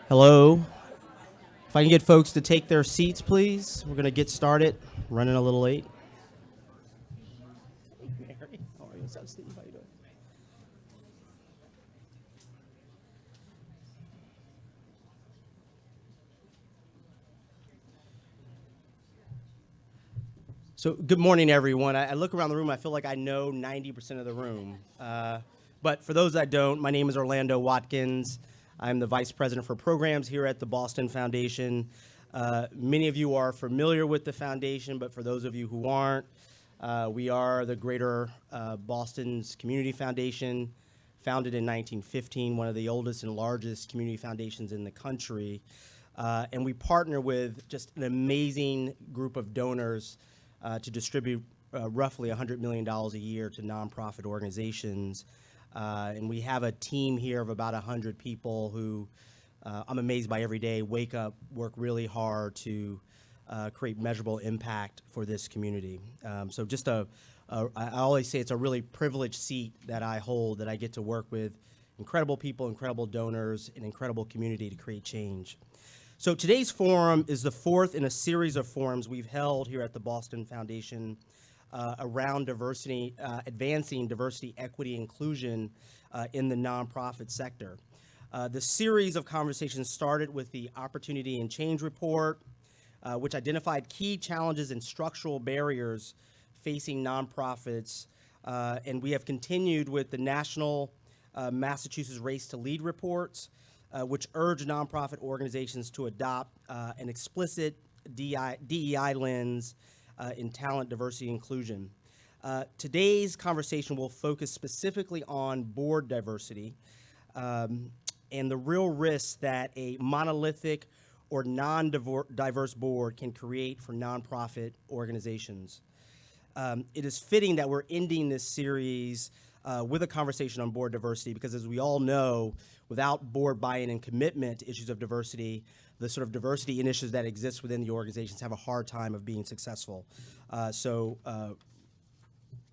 Hello. If I can get folks to take their seats, please. We're going to get started. Running a little late. Hey, Mary. How are you? What's up, Steve? How you doing? So, good morning, everyone. I look around the room. I feel like I know 90% of the room. But for those that don't, my name is Orlando Watkins. I'm the Vice President for Programs here at the Boston Foundation. Many of you are familiar with the foundation, but for those of you who aren't, we are the Greater Boston's Community Foundation, founded in 1915, one of the oldest and largest community foundations in the country. And we partner with just an amazing group of donors to distribute roughly $100 million a year to nonprofit organizations. And we have a team here of about 100 people who I'm amazed by every day, wake up, work really hard to create measurable impact for this community. So just I always say it's a really privileged seat that I hold, that I get to work with incredible people, incredible donors, an incredible community to create change. So today's forum is the fourth in a series of forums we've held here at the Boston Foundation around diversity, advancing diversity, equity, inclusion in the nonprofit sector. The series of conversations started with the Opportunity and Change Report, which identified key challenges and structural barriers facing nonprofits. And we have continued with the National Massachusetts Race to Lead reports, which urge nonprofit organizations to adopt an explicit DEI lens in talent, diversity, inclusion. Today's conversation will focus specifically on board diversity and the real risks that a monolithic or non-diverse board can create for nonprofit organizations. It is fitting that we're ending this series with a conversation on board diversity because, as we all know, without board buy-in and commitment to issues of diversity, the sort of diversity initiatives that exist within the organizations have a hard time of being successful.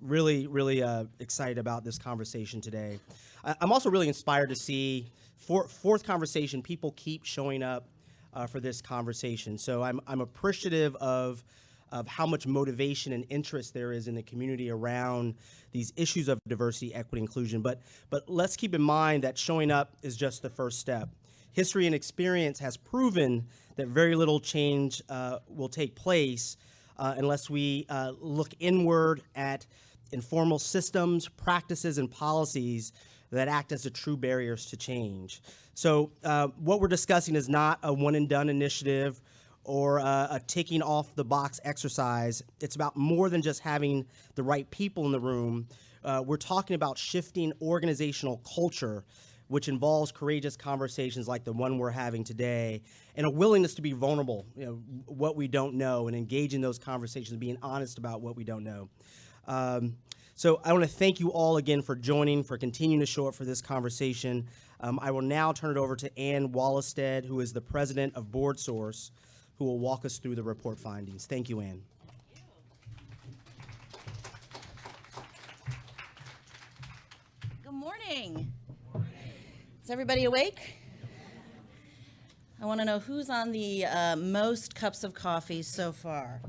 Really excited about this conversation today. I'm also really inspired to see fourth conversation, people keep showing up for this conversation. So I'm appreciative of how much motivation and interest there is in the community around these issues of diversity, equity, inclusion. But let's keep in mind that showing up is just the first step. History and experience has proven that very little change will take place unless we look inward at informal systems, practices, and policies that act as the true barriers to change. So what we're discussing is not a one-and-done initiative or a ticking off the box exercise. It's about more than just having the right people in the room. We're talking about shifting organizational culture, which involves courageous conversations like the one we're having today, and a willingness to be vulnerable, what we don't know, and engage in those conversations, being honest about what we don't know. So I want to thank you all again for joining, for continuing to show up for this conversation. I will now turn it over to Anne Wallestead, who is the president of BoardSource, who will walk us through the report findings. Thank you, Anne. Good morning. Is everybody awake? I want to know who's on the most cups of coffee so far.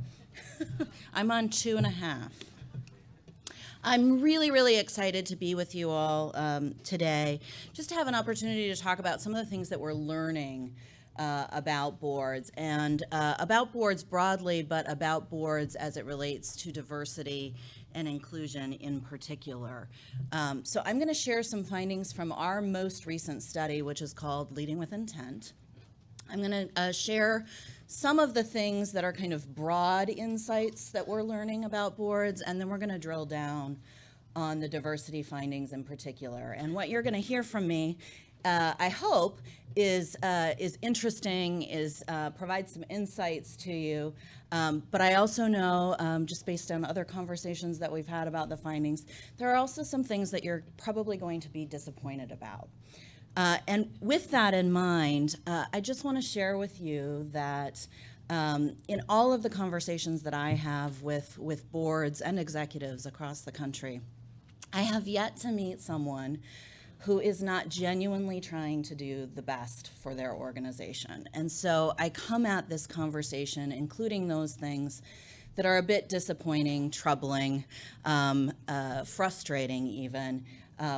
I'm on 2.5. I'm really excited to be with you all today, just to have an opportunity to talk about some of the things that we're learning about boards and about boards broadly, but about boards as it relates to diversity and inclusion in particular. So I'm going to share some findings from our most recent study, which is called Leading with Intent. I'm going to share some of the things that are kind of broad insights that we're learning about boards, and then we're going to drill down on the diversity findings in particular. And what you're going to hear from me, I hope, is interesting, provides some insights to you. But I also know, just based on other conversations that we've had about the findings, there are also some things that you're probably going to be disappointed about. And with that in mind, I just want to share with you that in all of the conversations that I have with boards and executives across the country, I have yet to meet someone who is not genuinely trying to do the best for their organization. And so I come at this conversation, including those things that are a bit disappointing, troubling, frustrating even,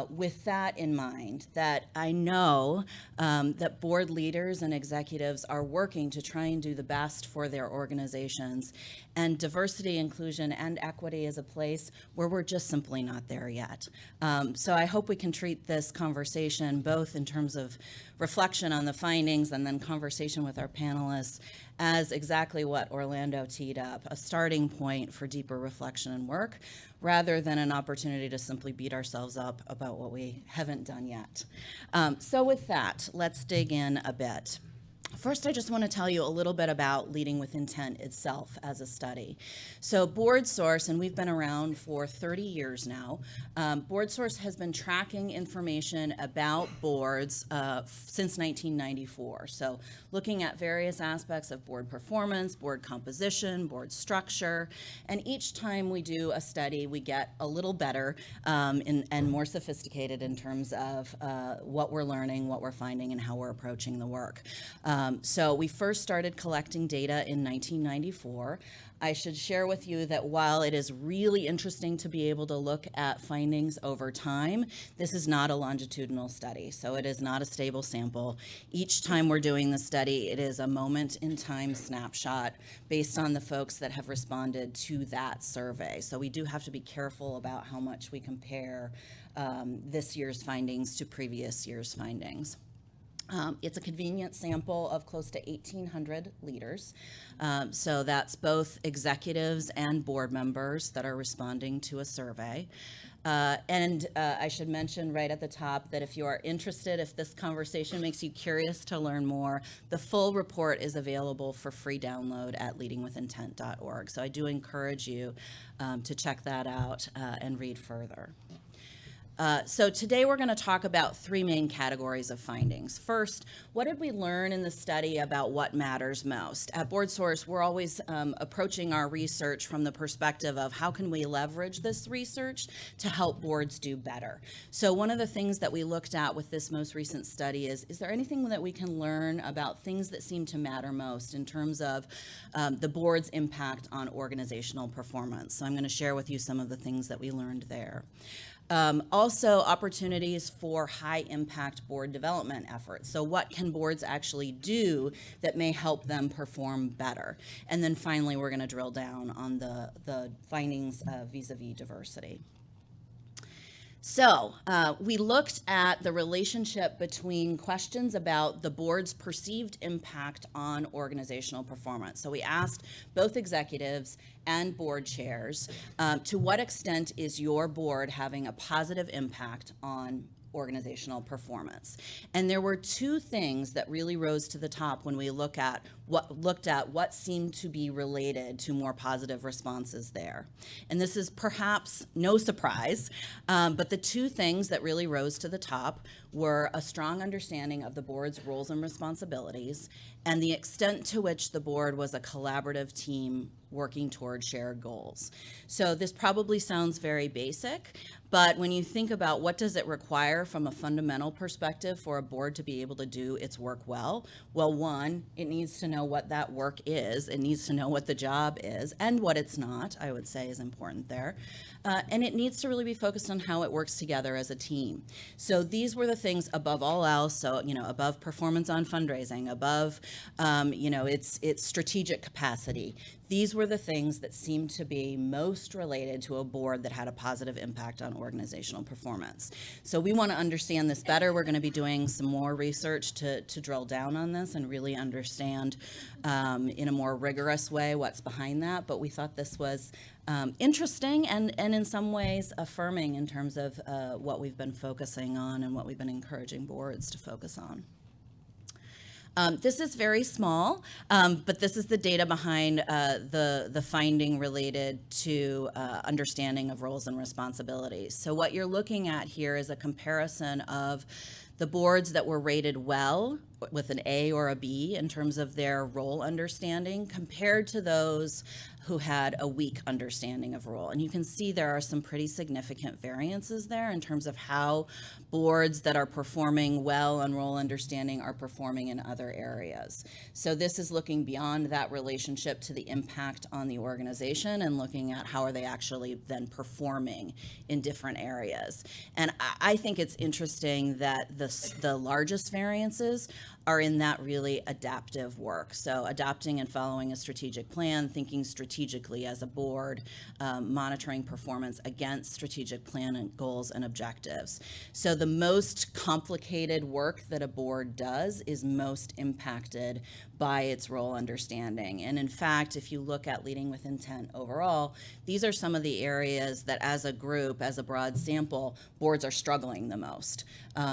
with that in mind, that I know that board leaders and executives are working to try and do the best for their organizations. And diversity, inclusion, and equity is a place where we're just simply not there yet. So I hope we can treat this conversation both in terms of reflection on the findings and then conversation with our panelists as exactly what Orlando teed up, a starting point for deeper reflection and work, rather than an opportunity to simply beat ourselves up about what we haven't done yet. So with that, let's dig in a bit. First, I just want to tell you a little bit about Leading with Intent itself as a study. So BoardSource, and we've been around for 30 years now, BoardSource has been tracking information about boards since 1994. So looking at various aspects of board performance, board composition, board structure, and each time we do a study, we get a little better and more sophisticated in terms of what we're learning, what we're finding, and how we're approaching the work. So we first started collecting data in 1994. I should share with you that while it is really interesting to be able to look at findings over time, this is not a longitudinal study, so it is not a stable sample. Each time we're doing the study, it is a moment in time snapshot based on the folks that have responded to that survey. So we do have to be careful about how much we compare this year's findings to previous year's findings. It's a convenient sample of close to 1,800 leaders. So that's both executives and board members that are responding to a survey. And I should mention right at the top that if you are interested, if this conversation makes you curious to learn more, the full report is available for free download at leadingwithintent.org. So I do encourage you to check that out and read further. So today we're going to talk about three main categories of findings. First, what did we learn in the study about what matters most? At BoardSource, we're always approaching our research from the perspective of how can we leverage this research to help boards do better. So one of the things that we looked at with this most recent study is there anything that we can learn about things that seem to matter most in terms of the board's impact on organizational performance? So I'm going to share with you some of the things that we learned there. Also, opportunities for high impact board development efforts. So what can boards actually do that may help them perform better? And then finally, we're going to drill down on the findings vis-a-vis diversity. So we looked at the relationship between questions about the board's perceived impact on organizational performance. So we asked both executives and board chairs, to what extent is your board having a positive impact on organizational performance? And there were two things that really rose to the top when we looked at what seemed to be related to more positive responses there. And this is perhaps no surprise, but the two things that really rose to the top were a strong understanding of the board's roles and responsibilities and the extent to which the board was a collaborative team working toward shared goals. So this probably sounds very basic, but when you think about what does it require from a fundamental perspective for a board to be able to do its work well, one, it needs to know what that work is. It needs to know what the job is and what it's not, I would say is important there. And it needs to really be focused on how it works together as a team. So these were the things above all else. So, above performance on fundraising, above, its strategic capacity. These were the things that seemed to be most related to a board that had a positive impact on organizational performance. So we want to understand this better. We're going to be doing some more research to drill down on this and really understand in a more rigorous way what's behind that. But we thought this was interesting and in some ways affirming in terms of what we've been focusing on and what we've been encouraging boards to focus on. This is very small, but this is the data behind the finding related to understanding of roles and responsibilities. So what you're looking at here is a comparison of The boards that were rated well with an A or a B in terms of their role understanding compared to those who had a weak understanding of role. And you can see there are some pretty significant variances there in terms of how boards that are performing well on role understanding are performing in other areas. So this is looking beyond that relationship to the impact on the organization and looking at how are they actually then performing in different areas. And I think it's interesting that the largest variances are in that really adaptive work. So adopting and following a strategic plan, thinking strategically as a board, monitoring performance against strategic plan and goals and objectives. So the most complicated work that a board does is most impacted by its role understanding. And in fact, if you look at leading with intent overall, these are some of the areas that as a group, as a broad sample, boards are struggling the most.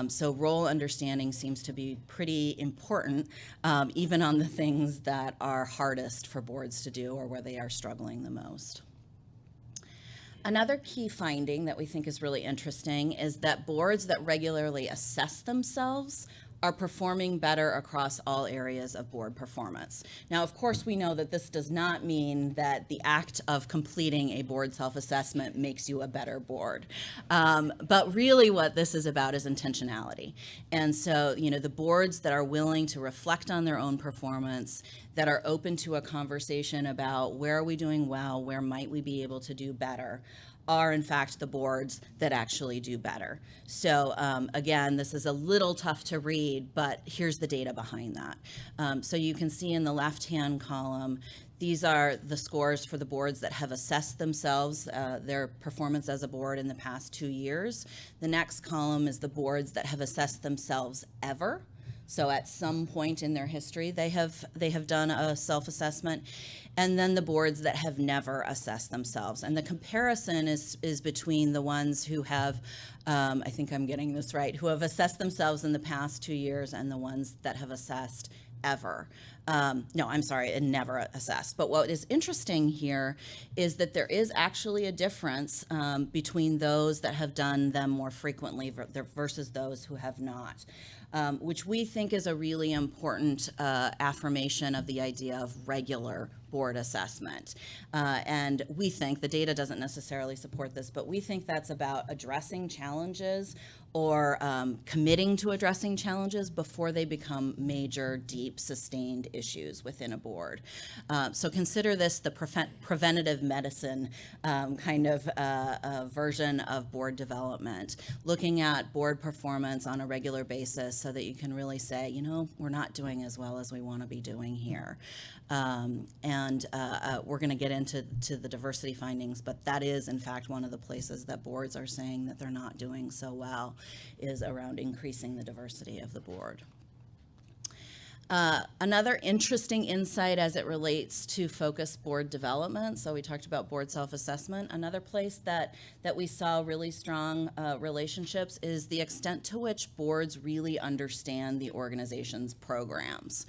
So role understanding seems to be pretty important, even on the things that are hardest for boards to do or where they are struggling the most. Another key finding that we think is really interesting is that boards that regularly assess themselves are performing better across all areas of board performance. Now, of course, we know that this does not mean that the act of completing a board self-assessment makes you a better board. But really what this is about is intentionality. And so, the boards that are willing to reflect on their own performance, that are open to a conversation about where are we doing well, where might we be able to do better, are in fact the boards that actually do better. So again, this is a little tough to read, but here's the data behind that. So you can see in the left-hand column, these are the scores for the boards that have assessed themselves, their performance as a board in the past 2 years. The next column is the boards that have assessed themselves ever. So at some point in their history, they have done a self-assessment, and then the boards that have never assessed themselves. And the comparison is between the ones who have, I think I'm getting this right, who have assessed themselves in the past 2 years and the ones that have assessed ever. No, I'm sorry, and never assessed. But what is interesting here is that there is actually a difference between those that have done them more frequently versus those who have not. Which we think is a really important affirmation of the idea of regular board assessment. And we think, the data doesn't necessarily support this, but we think that's about addressing challenges or committing to addressing challenges before they become major, deep, sustained issues within a board. So consider this the preventative medicine kind of version of board development, looking at board performance on a regular basis so that you can really say, we're not doing as well as we want to be doing here. And we're going to get into the diversity findings, but that is, in fact, one of the places that boards are saying that they're not doing so well is around increasing the diversity of the board. Another interesting insight as it relates to focused board development, so we talked about board self-assessment. Another place that we saw really strong relationships is the extent to which boards really understand the organization's programs.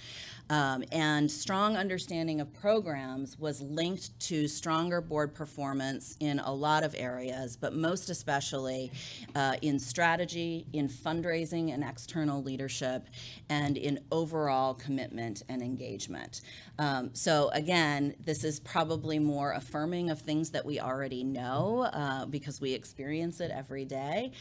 And strong understanding of programs was linked to stronger board performance in a lot of areas, but most especially in strategy, in fundraising and external leadership, and in overall commitment and engagement. So again, this is probably more affirming of things that we already know because we experience it every day.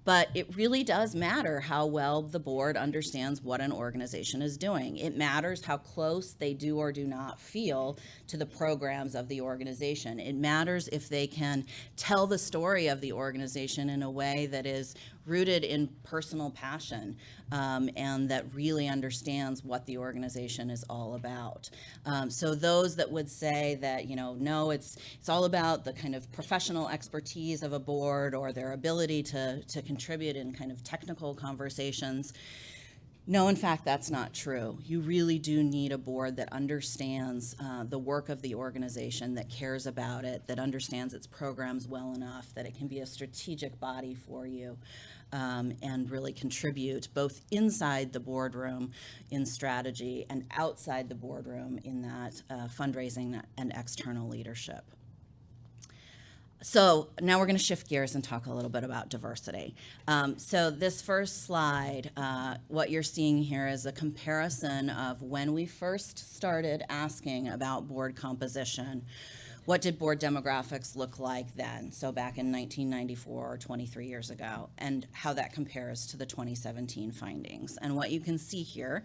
But it really does matter how well the board understands what an organization is doing. It matters how close they do or do not feel to the programs of the organization. It matters if they can tell the story of the organization in a way that is rooted in personal passion and that really understands what the organization is all about. So those that would say that, no, it's all about the kind of professional expertise of a board or their ability to contribute in kind of technical conversations. No, in fact, that's not true. You really do need a board that understands the work of the organization, that cares about it, that understands its programs well enough, that it can be a strategic body for you and really contribute both inside the boardroom in strategy and outside the boardroom in that fundraising and external leadership. So now we're going to shift gears and talk a little bit about diversity. So this first slide, what you're seeing here is a comparison of when we first started asking about board composition. What did board demographics look like then? So back in 1994, 23 years ago, and how that compares to the 2017 findings. And what you can see here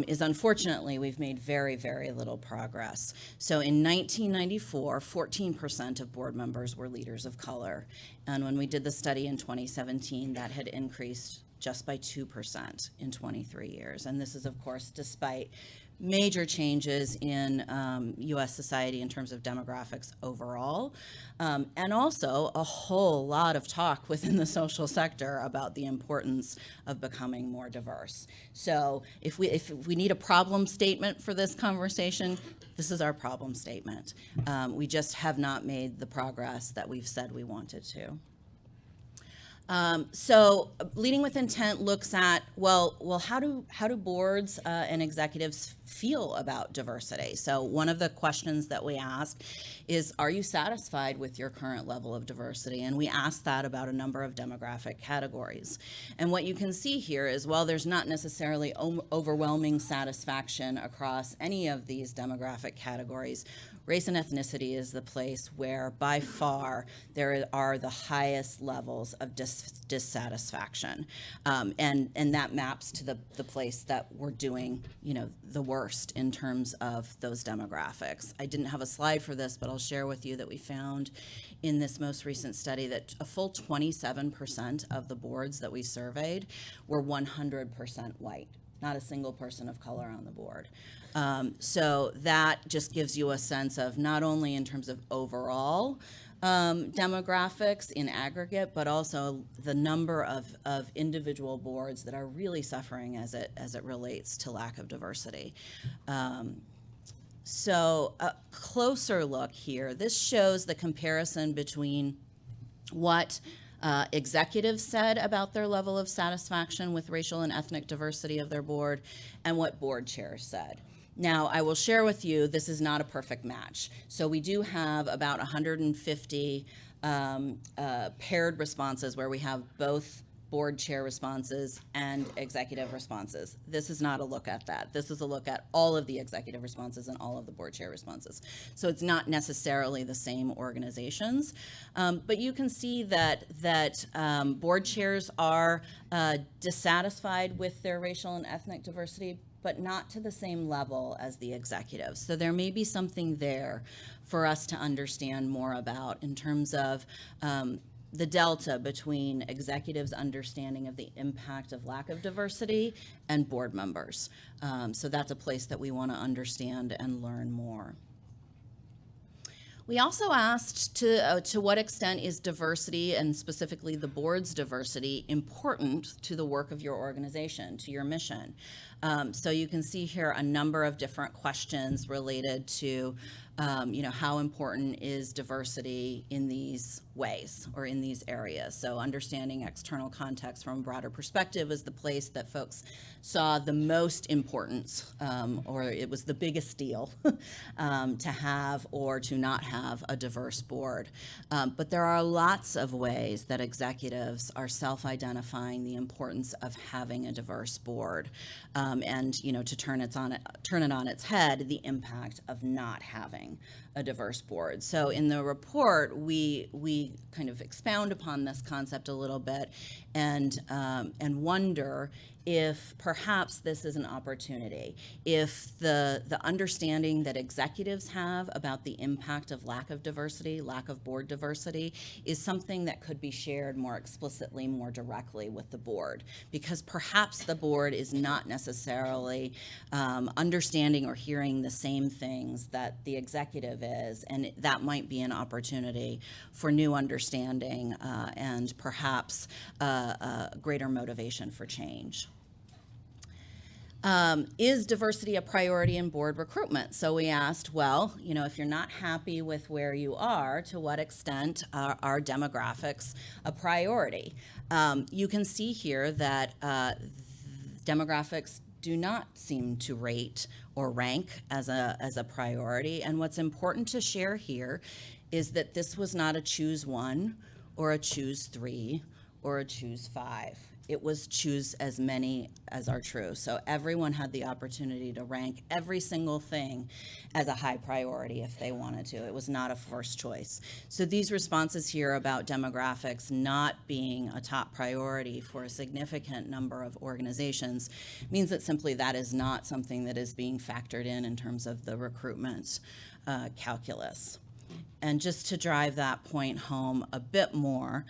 is, unfortunately, we've made very, very little progress. So in 1994, 14% of board members were leaders of color. And when we did the study in 2017, that had increased just by 2% in 23 years. And this is, of course, despite major changes in U.S. society in terms of demographics overall, and also a whole lot of talk within the social sector about the importance of becoming more diverse. So if we need a problem statement for this conversation, this is our problem statement. We just have not made the progress that we've said we wanted to. So leading with intent looks at, well, how do boards and executives feel about diversity? So one of the questions that we ask is, are you satisfied with your current level of diversity? And we ask that about a number of demographic categories. And what you can see here is, while there's not necessarily overwhelming satisfaction across any of these demographic categories, race and ethnicity is the place where, by far, there are the highest levels of dissatisfaction, and that maps to the place that we're doing, the worst in terms of those demographics. I didn't have a slide for this, but I'll share with you that we found in this most recent study that a full 27% of the boards that we surveyed were 100% white. Not a single person of color on the board. So that just gives you a sense of, not only in terms of overall demographics in aggregate, but also the number of individual boards that are really suffering as it relates to lack of diversity. So a closer look here. This shows the comparison between what executives said about their level of satisfaction with racial and ethnic diversity of their board and what board chairs said. Now, I will share with you, this is not a perfect match. So we do have about 150 paired responses where we have both board chair responses and executive responses. This is not a look at that. This is a look at all of the executive responses and all of the board chair responses. So it's not necessarily the same organizations, but you can see that board chairs are dissatisfied with their racial and ethnic diversity, but not to the same level as the executives. So there may be something there for us to understand more about in terms of the delta between executives' understanding of the impact of lack of diversity and board members. So that's a place that we want to understand and learn more. We also asked to what extent is diversity, and specifically the board's diversity, important to the work of your organization, to your mission. So you can see here a number of different questions related to how important is diversity in these ways or in these areas. So understanding external context from a broader perspective is the place that folks saw the most importance, or it was the biggest deal to have or to not have a diverse board. But there are lots of ways that executives are self-identifying the importance of having a diverse board, and to turn it on its head, the impact of not having a diverse board. So in the report, we kind of expound upon this concept a little bit and wonder if perhaps this is an opportunity, if the understanding that executives have about the impact of lack of diversity, lack of board diversity, is something that could be shared more explicitly, more directly with the board, because perhaps the board is not necessarily understanding or hearing the same things that the executive is, and that might be an opportunity for new understanding and perhaps greater motivation for change. Is diversity a priority in board recruitment? So we asked, well, if you're not happy with where you are, to what extent are demographics a priority? You can see here that demographics do not seem to rate or rank as a priority. And what's important to share here is that this was not a choose one or a choose three or a choose five. It was choose as many as are true. So everyone had the opportunity to rank every single thing as a high priority if they wanted to. It was not a first choice. So these responses here about demographics not being a top priority for a significant number of organizations means that simply that is not something that is being factored in terms of the recruitment calculus. And just to drive that point home a bit more,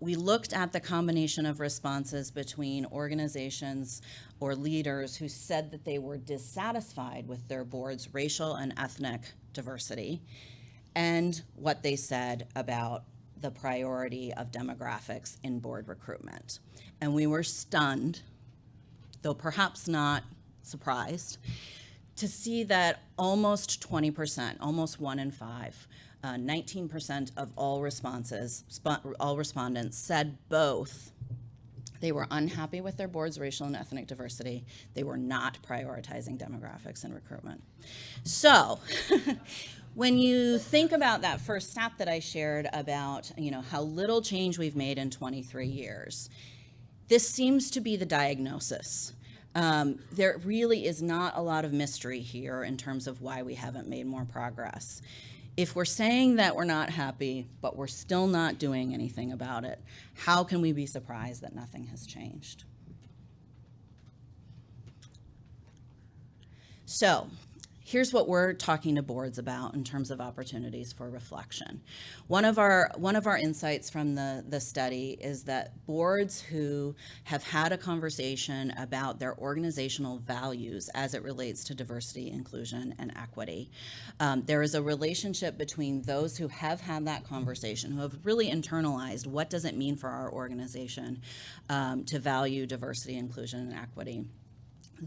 we looked at the combination of responses between organizations or leaders who said that they were dissatisfied with their board's racial and ethnic diversity and what they said about the priority of demographics in board recruitment. And we were stunned, though perhaps not surprised, to see that almost 20%, almost 1 in 5, 19% of all respondents said both. They were unhappy with their board's racial and ethnic diversity. They were not prioritizing demographics in recruitment. So when you think about that first stat that I shared about, how little change we've made in 23 years, this seems to be the diagnosis. There really is not a lot of mystery here in terms of why we haven't made more progress. If we're saying that we're not happy, but we're still not doing anything about it, how can we be surprised that nothing has changed? So here's what we're talking to boards about in terms of opportunities for reflection. One of our insights from the study is that boards who have had a conversation about their organizational values as it relates to diversity, inclusion, and equity, there is a relationship between those who have had that conversation, who have really internalized what does it mean for our organization to value diversity, inclusion, and equity.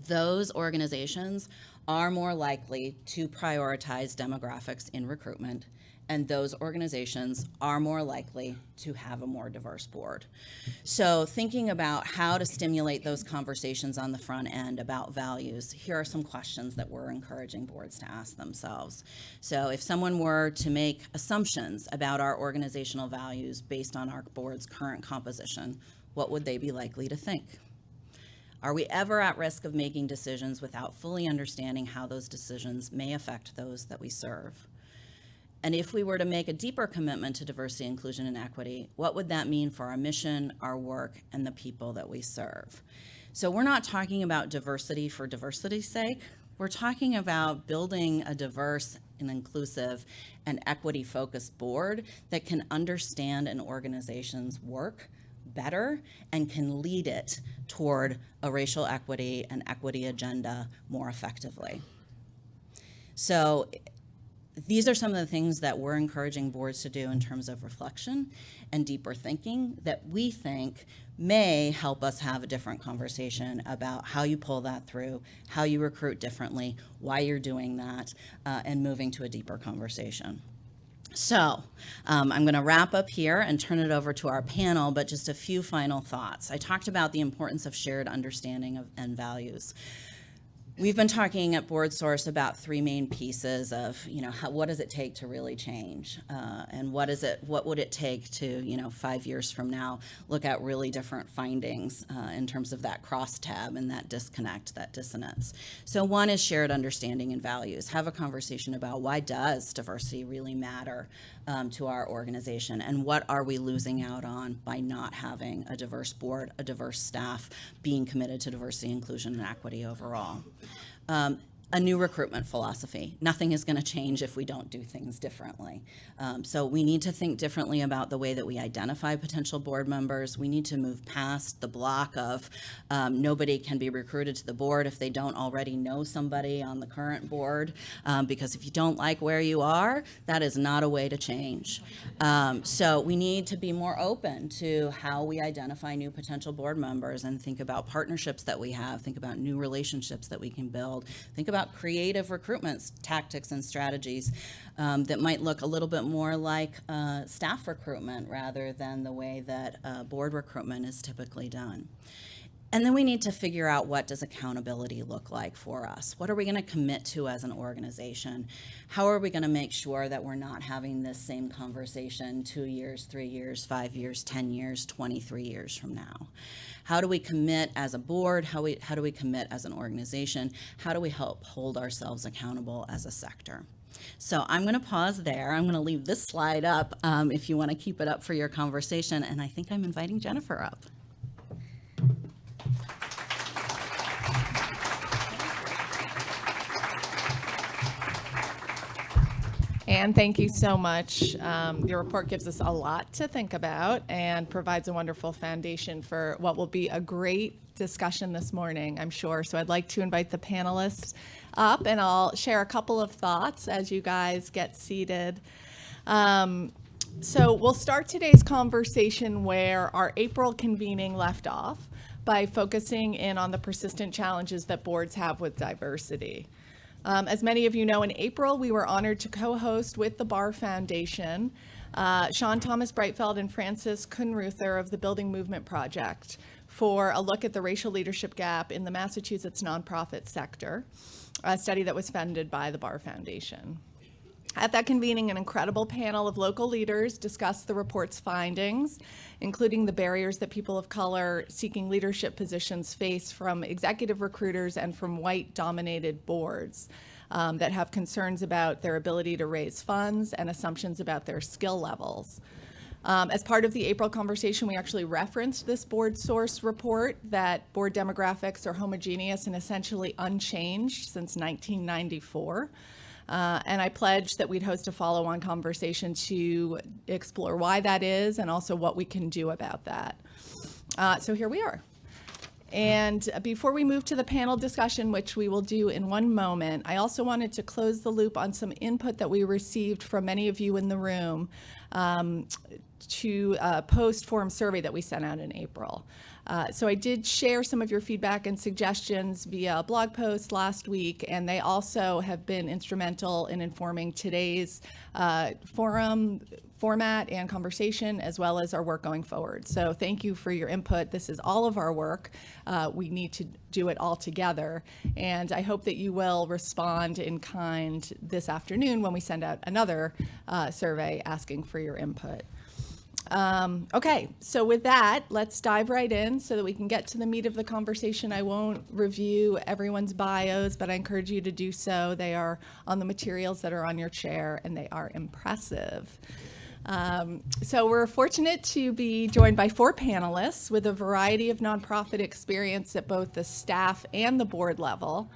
Those organizations are more likely to prioritize demographics in recruitment, and those organizations are more likely to have a more diverse board. So thinking about how to stimulate those conversations on the front end about values, here are some questions that we're encouraging boards to ask themselves. So if someone were to make assumptions about our organizational values based on our board's current composition, what would they be likely to think? Are we ever at risk of making decisions without fully understanding how those decisions may affect those that we serve? And if we were to make a deeper commitment to diversity, inclusion, and equity, what would that mean for our mission, our work, and the people that we serve? So we're not talking about diversity for diversity's sake. We're talking about building a diverse and inclusive and equity-focused board that can understand an organization's work better and can lead it toward a racial equity and equity agenda more effectively. So these are some of the things that we're encouraging boards to do in terms of reflection and deeper thinking that we think may help us have a different conversation about how you pull that through, how you recruit differently, why you're doing that, and moving to a deeper conversation. So I'm going to wrap up here and turn it over to our panel, but just a few final thoughts. I talked about the importance of shared understanding and values. We've been talking at BoardSource about three main pieces of, what does it take to really change, and what would it take to, 5 years from now, look at really different findings in terms of that crosstab and that disconnect, that dissonance. So one is shared understanding and values. Have a conversation about why does diversity really matter to our organization, and what are we losing out on by not having a diverse board, a diverse staff, being committed to diversity, inclusion, and equity overall. A new recruitment philosophy. Nothing is going to change if we don't do things differently. So we need to think differently about the way that we identify potential board members. We need to move past the block of nobody can be recruited to the board if they don't already know somebody on the current board, because if you don't like where you are, that is not a way to change. So we need to be more open to how we identify new potential board members and think about partnerships that we have, think about new relationships that we can build, think about creative recruitment tactics and strategies that might look a little bit more like staff recruitment rather than the way that board recruitment is typically done. And then we need to figure out, what does accountability look like for us? What are we going to commit to as an organization? How are we going to make sure that we're not having this same conversation 2 years, 3 years, 5 years, 10 years, 23 years from now? How do we commit as a board? How do we commit as an organization? How do we help hold ourselves accountable as a sector? So I'm going to pause there. I'm going to leave this slide up if you want to keep it up for your conversation. And I think I'm inviting Jennifer up. Anne, thank you so much. Your report gives us a lot to think about and provides a wonderful foundation for what will be a great discussion this morning, I'm sure. So I'd like to invite the panelists up, and I'll share a couple of thoughts as you guys get seated. So we'll start today's conversation where our April convening left off, by focusing in on the persistent challenges that boards have with diversity. As many of you know, in April, we were honored to co-host with the Bar Foundation, Sean Thomas Breitfeld and Francis Kunruther of the Building Movement Project, for a look at the racial leadership gap in the Massachusetts nonprofit sector, a study that was funded by the Bar Foundation. At that convening, an incredible panel of local leaders discussed the report's findings, including the barriers that people of color seeking leadership positions face from executive recruiters and from white-dominated boards that have concerns about their ability to raise funds and assumptions about their skill levels. As part of the April conversation, we actually referenced this BoardSource report that board demographics are homogeneous and essentially unchanged since 1994. And I pledged that we'd host a follow-on conversation to explore why that is and also what we can do about that. So here we are. And before we move to the panel discussion, which we will do in one moment, I also wanted to close the loop on some input that we received from many of you in the room to a post-forum survey that we sent out in April. So I did share some of your feedback and suggestions via a blog post last week, and they also have been instrumental in informing today's forum format and conversation, as well as our work going forward. So thank you for your input. This is all of our work. We need to do it all together, and I hope that you will respond in kind this afternoon when we send out another survey asking for your input. Okay, so with that, let's dive right in so that we can get to the meat of the conversation. I won't review everyone's bios, but I encourage you to do so. They are on the materials that are on your chair, and they are impressive. So we're fortunate to be joined by 4 panelists with a variety of nonprofit experience at both the staff and the board level.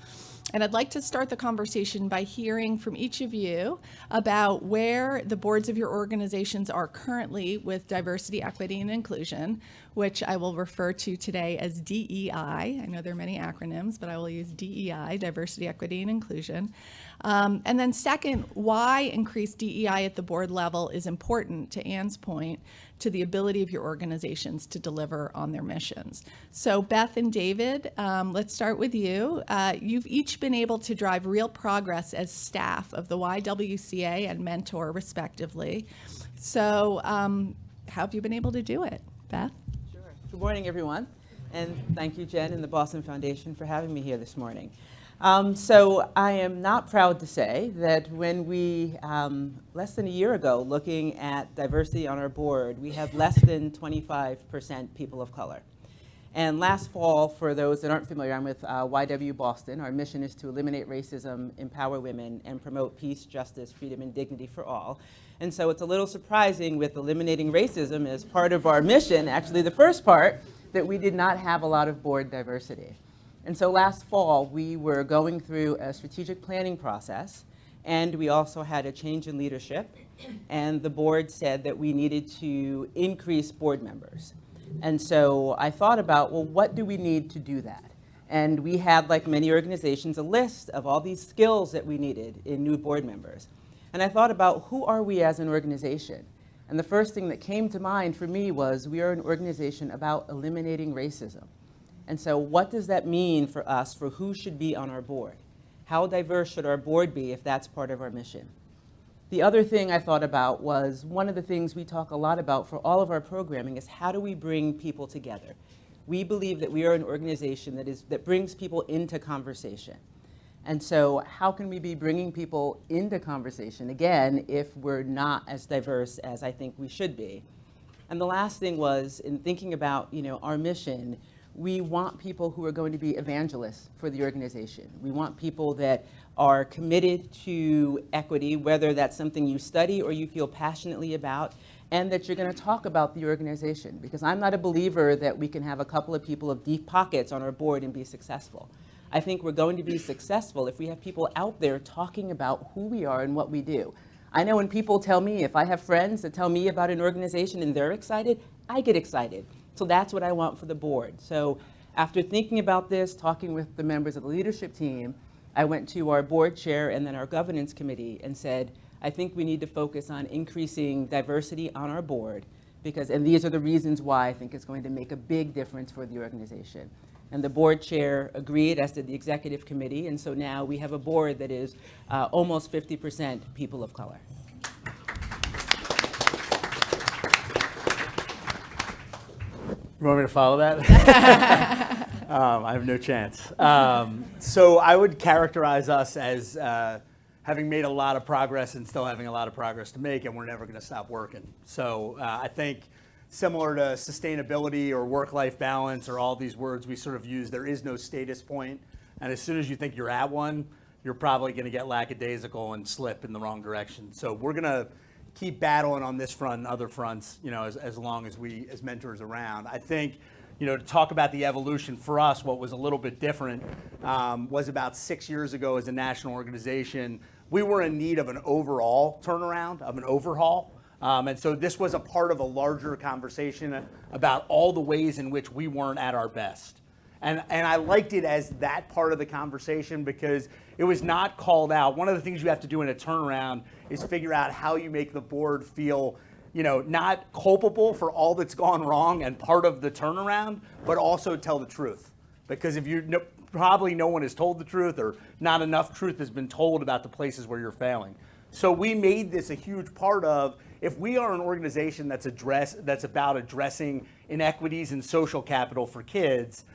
And I'd like to start the conversation by hearing from each of you about where the boards of your organizations are currently with diversity, equity, and inclusion, which I will refer to today as DEI. I know there are many acronyms, but I will use DEI, diversity, equity, and inclusion. And then second, why increased DEI at the board level is important, to Anne's point, to the ability of your organizations to deliver on their missions. So Beth and David, let's start with you. You've each been able to drive real progress as staff of the YWCA and Mentor, respectively. So how have you been able to do it? Beth? Sure. Good morning, everyone. And thank you, Jen and the Boston Foundation, for having me here this morning. So I am not proud to say that when we, less than a year ago, looking at diversity on our board, we have less than 25% people of color. And last fall, for those that aren't familiar, I'm with YW Boston. Our mission is to eliminate racism, empower women, and promote peace, justice, freedom, and dignity for all. And so it's a little surprising with eliminating racism as part of our mission, actually the first part, that we did not have a lot of board diversity. And so last fall, we were going through a strategic planning process, and we also had a change in leadership, and the board said that we needed to increase board members. And so I thought about, well, what do we need to do that? And we had, like many organizations, a list of all these skills that we needed in new board members. And I thought about, who are we as an organization? And the first thing that came to mind for me was, we are an organization about eliminating racism. And so what does that mean for us, for who should be on our board? How diverse should our board be if that's part of our mission? The other thing I thought about was, one of the things we talk a lot about for all of our programming is, how do we bring people together? we believe that we are an organization that brings people into conversation. And so how can we be bringing people into conversation, again, if we're not as diverse as I think we should be? And the last thing was, in thinking about, our mission, we want people who are going to be evangelists for the organization. We want people that are committed to equity, whether that's something you study or you feel passionately about, and that you're going to talk about the organization. Because I'm not a believer that we can have a couple of people of deep pockets on our board and be successful. I think we're going to be successful if we have people out there talking about who we are and what we do. I know when people tell me, if I have friends that tell me about an organization and they're excited, I get excited. So that's what I want for the board. So after thinking about this, talking with the members of the leadership team, I went to our board chair and then our governance committee and said, I think we need to focus on increasing diversity on our board and these are the reasons why I think it's going to make a big difference for the organization. And the board chair agreed, as did the executive committee, and so now we have a board that is almost 50% people of color. You want me to follow that? I have no chance. So I would characterize us as having made a lot of progress and still having a lot of progress to make, and we're never going to stop working. So I think similar to sustainability or work-life balance or all these words we sort of use, there is no status point. And as soon as you think you're at one, you're probably going to get lackadaisical and slip in the wrong direction. So we're going to keep battling on this front and other fronts, as long as we, as mentors around. I think, to talk about the evolution for us, what was a little bit different was about 6 years ago as a national organization, we were in need of an overall turnaround, of an overhaul. And so this was a part of a larger conversation about all the ways in which we weren't at our best. And I liked it as that part of the conversation because it was not called out. One of the things you have to do in a turnaround is figure out how you make the board feel, not culpable for all that's gone wrong and part of the turnaround, but also tell the truth. Because if probably no one has told the truth or not enough truth has been told about the places where you're failing. So we made this a huge part of, if we are an organization that's about addressing inequities in social capital for kids,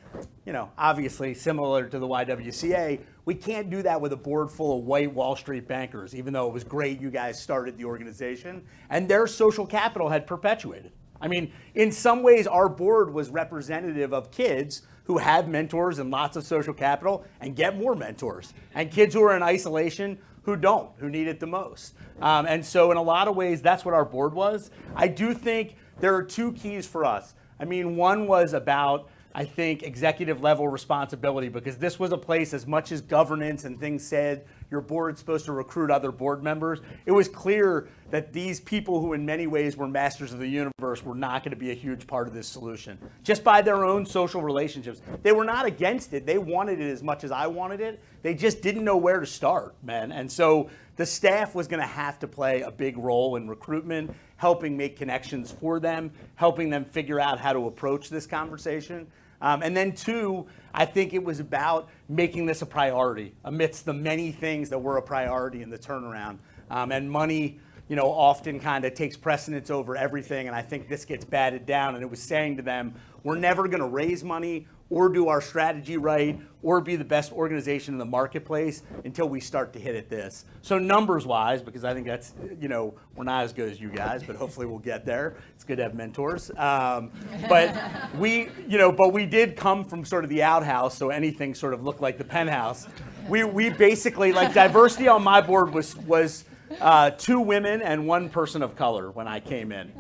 obviously similar to the YWCA, we can't do that with a board full of white Wall Street bankers, even though it was great you guys started the organization, and their social capital had perpetuated. I mean, in some ways, our board was representative of kids who have mentors and lots of social capital and get more mentors, and kids who are in isolation who don't, who need it the most. And so in a lot of ways, that's what our board was. I do think there are two keys for us. I mean, one was about, I think, executive level responsibility, because this was a place, as much as governance and things said your board's supposed to recruit other board members, it was clear that these people who in many ways were masters of the universe were not going to be a huge part of this solution. Just by their own social relationships. They were not against it. They wanted it as much as I wanted it. They just didn't know where to start, man. And so the staff was going to have to play a big role in recruitment, helping make connections for them, helping them figure out how to approach this conversation. And then two, I think it was about making this a priority amidst the many things that were a priority in the turnaround. And money, often kind of takes precedence over everything. And I think this gets batted down. And it was saying to them, we're never going to raise money or do our strategy right or be the best organization in the marketplace until we start to hit at this. So numbers wise, because I think that's, we're not as good as you guys, but hopefully we'll get there. It's good to have mentors. But we did come from sort of the outhouse, so anything sort of looked like the penthouse. We basically, like, diversity on my board was 2 women and 1 person of color when I came in.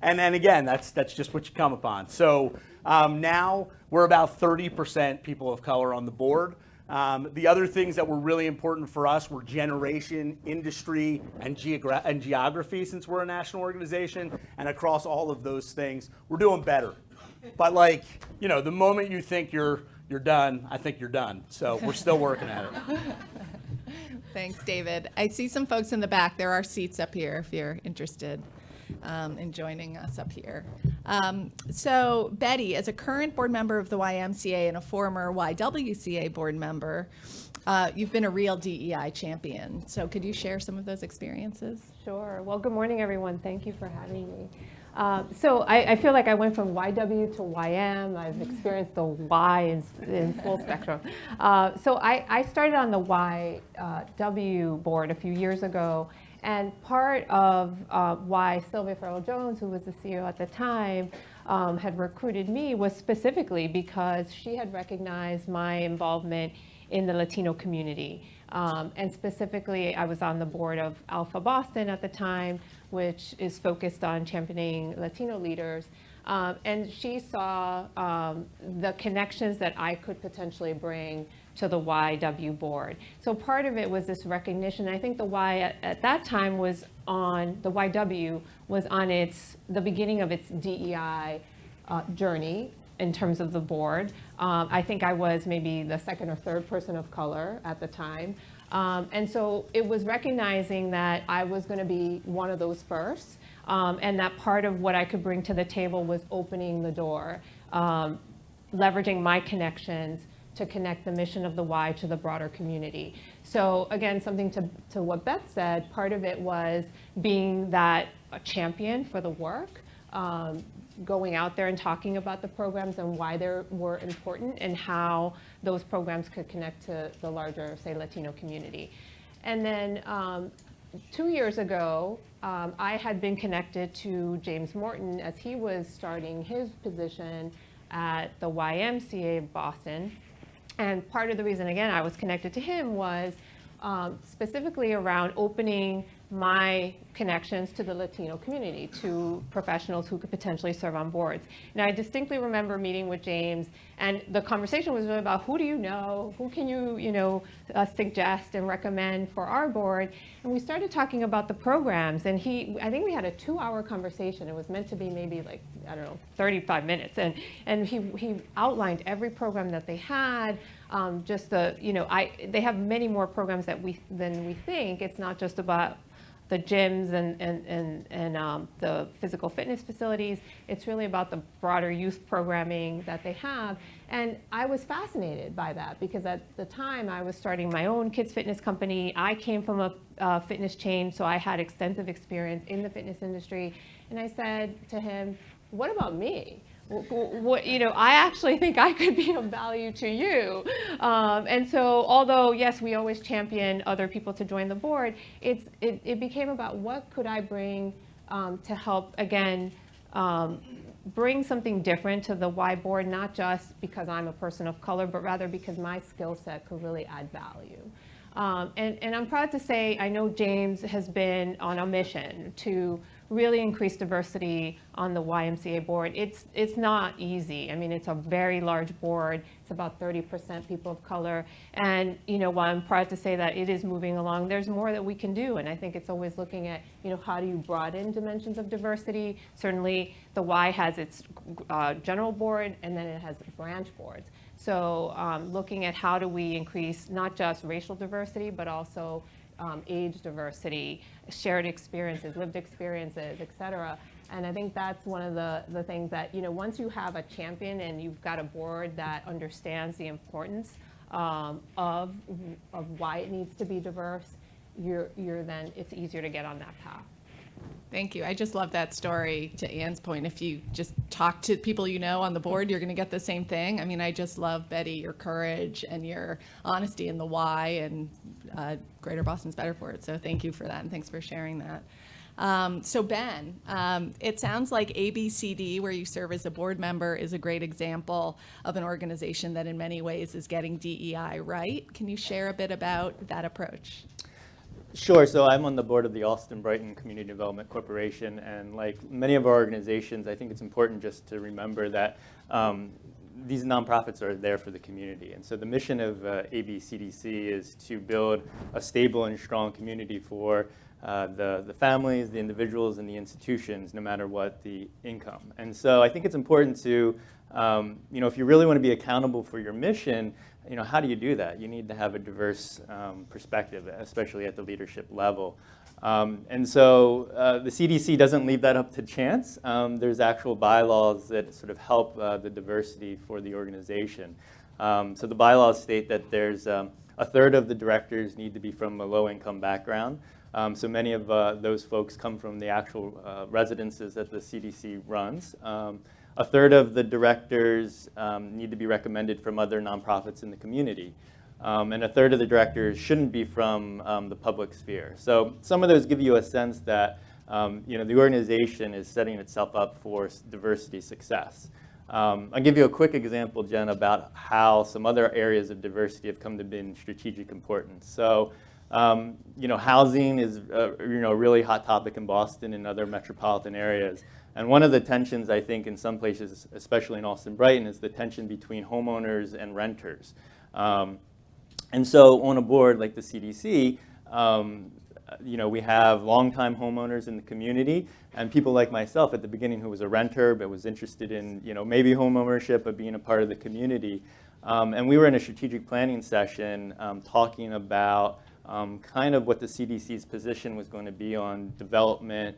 And then again, that's just what you come upon. So now we're about 30% people of color on the board. The other things that were really important for us were generation, industry, and geography, since we're a national organization. And across all of those things, we're doing better. But the moment you think you're done, I think you're done. So we're still working at it. Thanks, David. I see some folks in the back. There are seats up here if you're interested in joining us up here. So Betty, as a current board member of the YMCA and a former YWCA board member, you've been a real DEI champion. So could you share some of those experiences? Sure. Well, good morning, everyone. Thank you for having me. So I feel like I went from YW to YM. I've experienced the Y in full spectrum. So I started on the YW board a few years ago. And part of why Sylvia Farrell-Jones, who was the CEO at the time, had recruited me was specifically because she had recognized my involvement in the Latino community. And specifically, I was on the board of Alpha Boston at the time, which is focused on championing Latino leaders. And she saw the connections that I could potentially bring to the YW board. So part of it was this recognition. I think the Y at that time was on, the YW was on the beginning of its DEI journey in terms of the board. I think I was maybe the second or third person of color at the time. And so it was recognizing that I was going to be one of those first, and that part of what I could bring to the table was opening the door, leveraging my connections to connect the mission of the Y to the broader community. So again, something to what Beth said, part of it was being that champion for the work, going out there and talking about the programs and why they were important and how those programs could connect to the larger, say, Latino community. And then 2 years ago, I had been connected to James Morton as he was starting his position at the YMCA of Boston. And part of the reason, again, I was connected to him was specifically around opening my connections to the Latino community, to professionals who could potentially serve on boards. And I distinctly remember meeting with James, and the conversation was really about who do you know, who can you, suggest and recommend for our board. And we started talking about the programs, and I think we had a 2-hour conversation. It was meant to be maybe 35 minutes. And he outlined every program that they had, they have many more programs than we think. It's not just about the gyms and the physical fitness facilities. It's really about the broader youth programming that they have. And I was fascinated by that because at the time I was starting my own kids fitness company. I came from a fitness chain, so I had extensive experience in the fitness industry. And I said to him, what about me? I actually think I could be of value to you. And so although, yes, we always champion other people to join the board, it became about what could I bring to help, again, bring something different to the Y board, not just because I'm a person of color, but rather because my skill set could really add value. And I'm proud to say, I know James has been on a mission to really increase diversity on the YMCA board. It's not easy. I mean, it's a very large board. It's about 30% people of color. And, while I'm proud to say that it is moving along, there's more that we can do. And I think it's always looking at, how do you broaden dimensions of diversity? Certainly the Y has its general board, and then it has branch boards. So looking at how do we increase not just racial diversity, but also age diversity, shared experiences, lived experiences, et cetera. And I think that's one of the things that, once you have a champion and you've got a board that understands the importance of why it needs to be diverse, then it's easier to get on that path. Thank you. I just love that story. To Anne's point, if you just talk to people on the board, you're going to get the same thing. I mean, I just love, Betty, your courage and your honesty in the why, and Greater Boston's better for it. So thank you for that, and thanks for sharing that. So Ben, it sounds like ABCD, where you serve as a board member, is a great example of an organization that in many ways is getting DEI right. Can you share a bit about that approach? Sure. So I'm on the board of the Allston Brighton Community Development Corporation, and like many of our organizations, I think it's important just to remember that these nonprofits are there for the community. And so the mission of ABCDC is to build a stable and strong community for the families, the individuals, and the institutions, no matter what the income. And so I think it's important to, if you really want to be accountable for your mission, how do you do that? You need to have a diverse perspective, especially at the leadership level. And so the CDC doesn't leave that up to chance. There's actual bylaws that sort of help the diversity for the organization. So the bylaws state that there's a third of the directors need to be from a low-income background. So many of those folks come from the actual residences that the CDC runs. A third of the directors need to be recommended from other nonprofits in the community. And a third of the directors shouldn't be from the public sphere. So some of those give you a sense that the organization is setting itself up for diversity success. I'll give you a quick example, Jen, about how some other areas of diversity have come to be in strategic importance. So, housing is a really hot topic in Boston and other metropolitan areas. And one of the tensions, I think, in some places, especially in Austin Brighton, is the tension between homeowners and renters. And so on a board like the CDC, we have longtime homeowners in the community and people like myself at the beginning who was a renter but was interested in, maybe home ownership but being a part of the community. And we were in a strategic planning session talking about kind of what the CDC's position was going to be on development,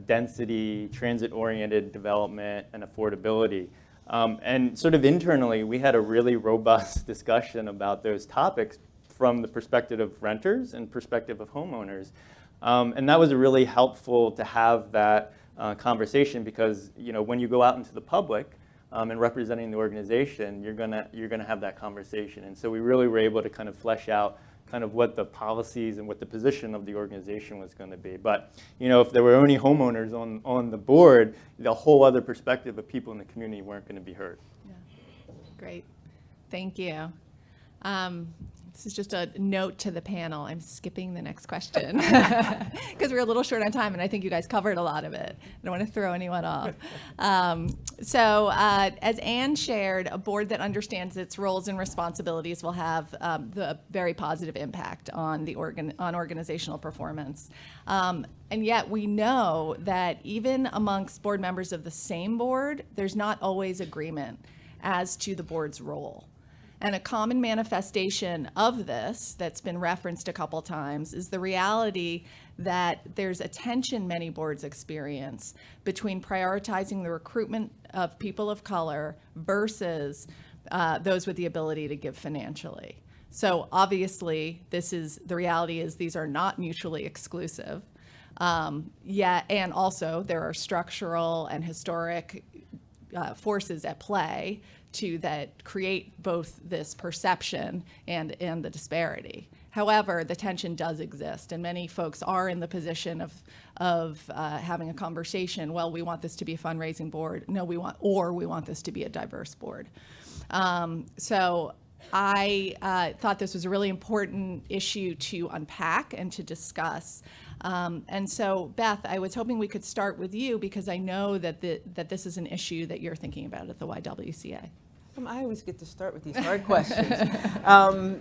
density, transit-oriented development, and affordability. And sort of internally, we had a really robust discussion about those topics from the perspective of renters and perspective of homeowners. And that was really helpful to have that conversation because, when you go out into the public and representing the organization, you're gonna have that conversation. And so we really were able to kind of flesh out kind of what the policies and what the position of the organization was going to be. But, if there were only homeowners on the board, the whole other perspective of people in the community weren't going to be heard. Yeah. Great. Thank you. This is just a note to the panel. I'm skipping the next question because we're a little short on time and I think you guys covered a lot of it. I don't want to throw anyone off. So as Anne shared, a board that understands its roles and responsibilities will have the very positive impact on the organizational performance. And yet we know that even amongst board members of the same board, there's not always agreement as to the board's role. And a common manifestation of this that's been referenced a couple times is the reality that there's a tension many boards experience between prioritizing the recruitment of people of color versus those with the ability to give financially. So obviously, the reality is these are not mutually exclusive. And also there are structural and historic forces at play that create both this perception and the disparity. However, the tension does exist, and many folks are in the position of having a conversation. Well, we want this to be a fundraising board. No, we want this to be a diverse board. So I thought this was a really important issue to unpack and to discuss. And so, Beth, I was hoping we could start with you because I know that this is an issue that you're thinking about at the YWCA. I always get to start with these hard questions.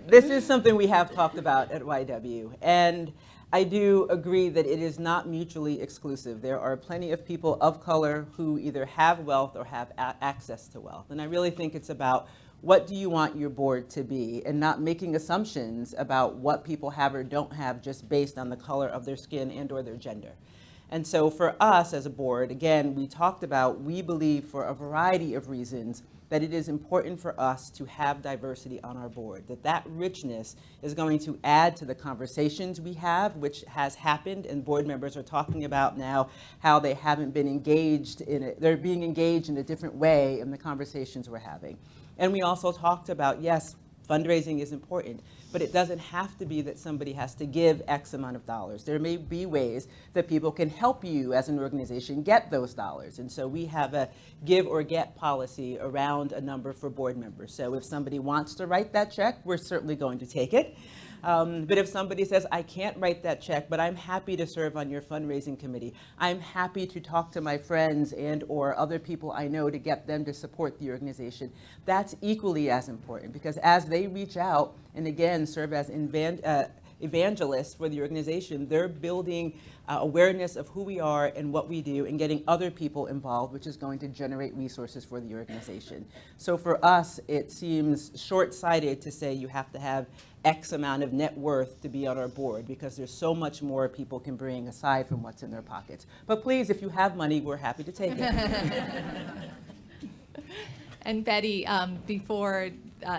This is something we have talked about at YW, and I do agree that it is not mutually exclusive. There are plenty of people of color who either have wealth or have access to wealth, and I really think it's about what do you want your board to be and not making assumptions about what people have or don't have just based on the color of their skin and or their gender. And so for us as a board, again, we talked about, we believe for a variety of reasons that it is important for us to have diversity on our board, that richness is going to add to the conversations we have, which has happened, and board members are talking about now how they haven't been engaged in it. They're being engaged in a different way in the conversations we're having. And we also talked about, yes, fundraising is important, but it doesn't have to be that somebody has to give X amount of dollars. There may be ways that people can help you as an organization get those dollars. And so we have a give or get policy around a number for board members. So if somebody wants to write that check, we're certainly going to take it. But if somebody says, I can't write that check, but I'm happy to serve on your fundraising committee, I'm happy to talk to my friends and or other people I know to get them to support the organization, that's equally as important because as they reach out and again serve as evangelists for the organization, they're building awareness of who we are and what we do and getting other people involved, which is going to generate resources for the organization. So for us, it seems short-sighted to say you have to have X amount of net worth to be on our board because there's so much more people can bring aside from what's in their pockets. But please, if you have money, we're happy to take it. And Betty, before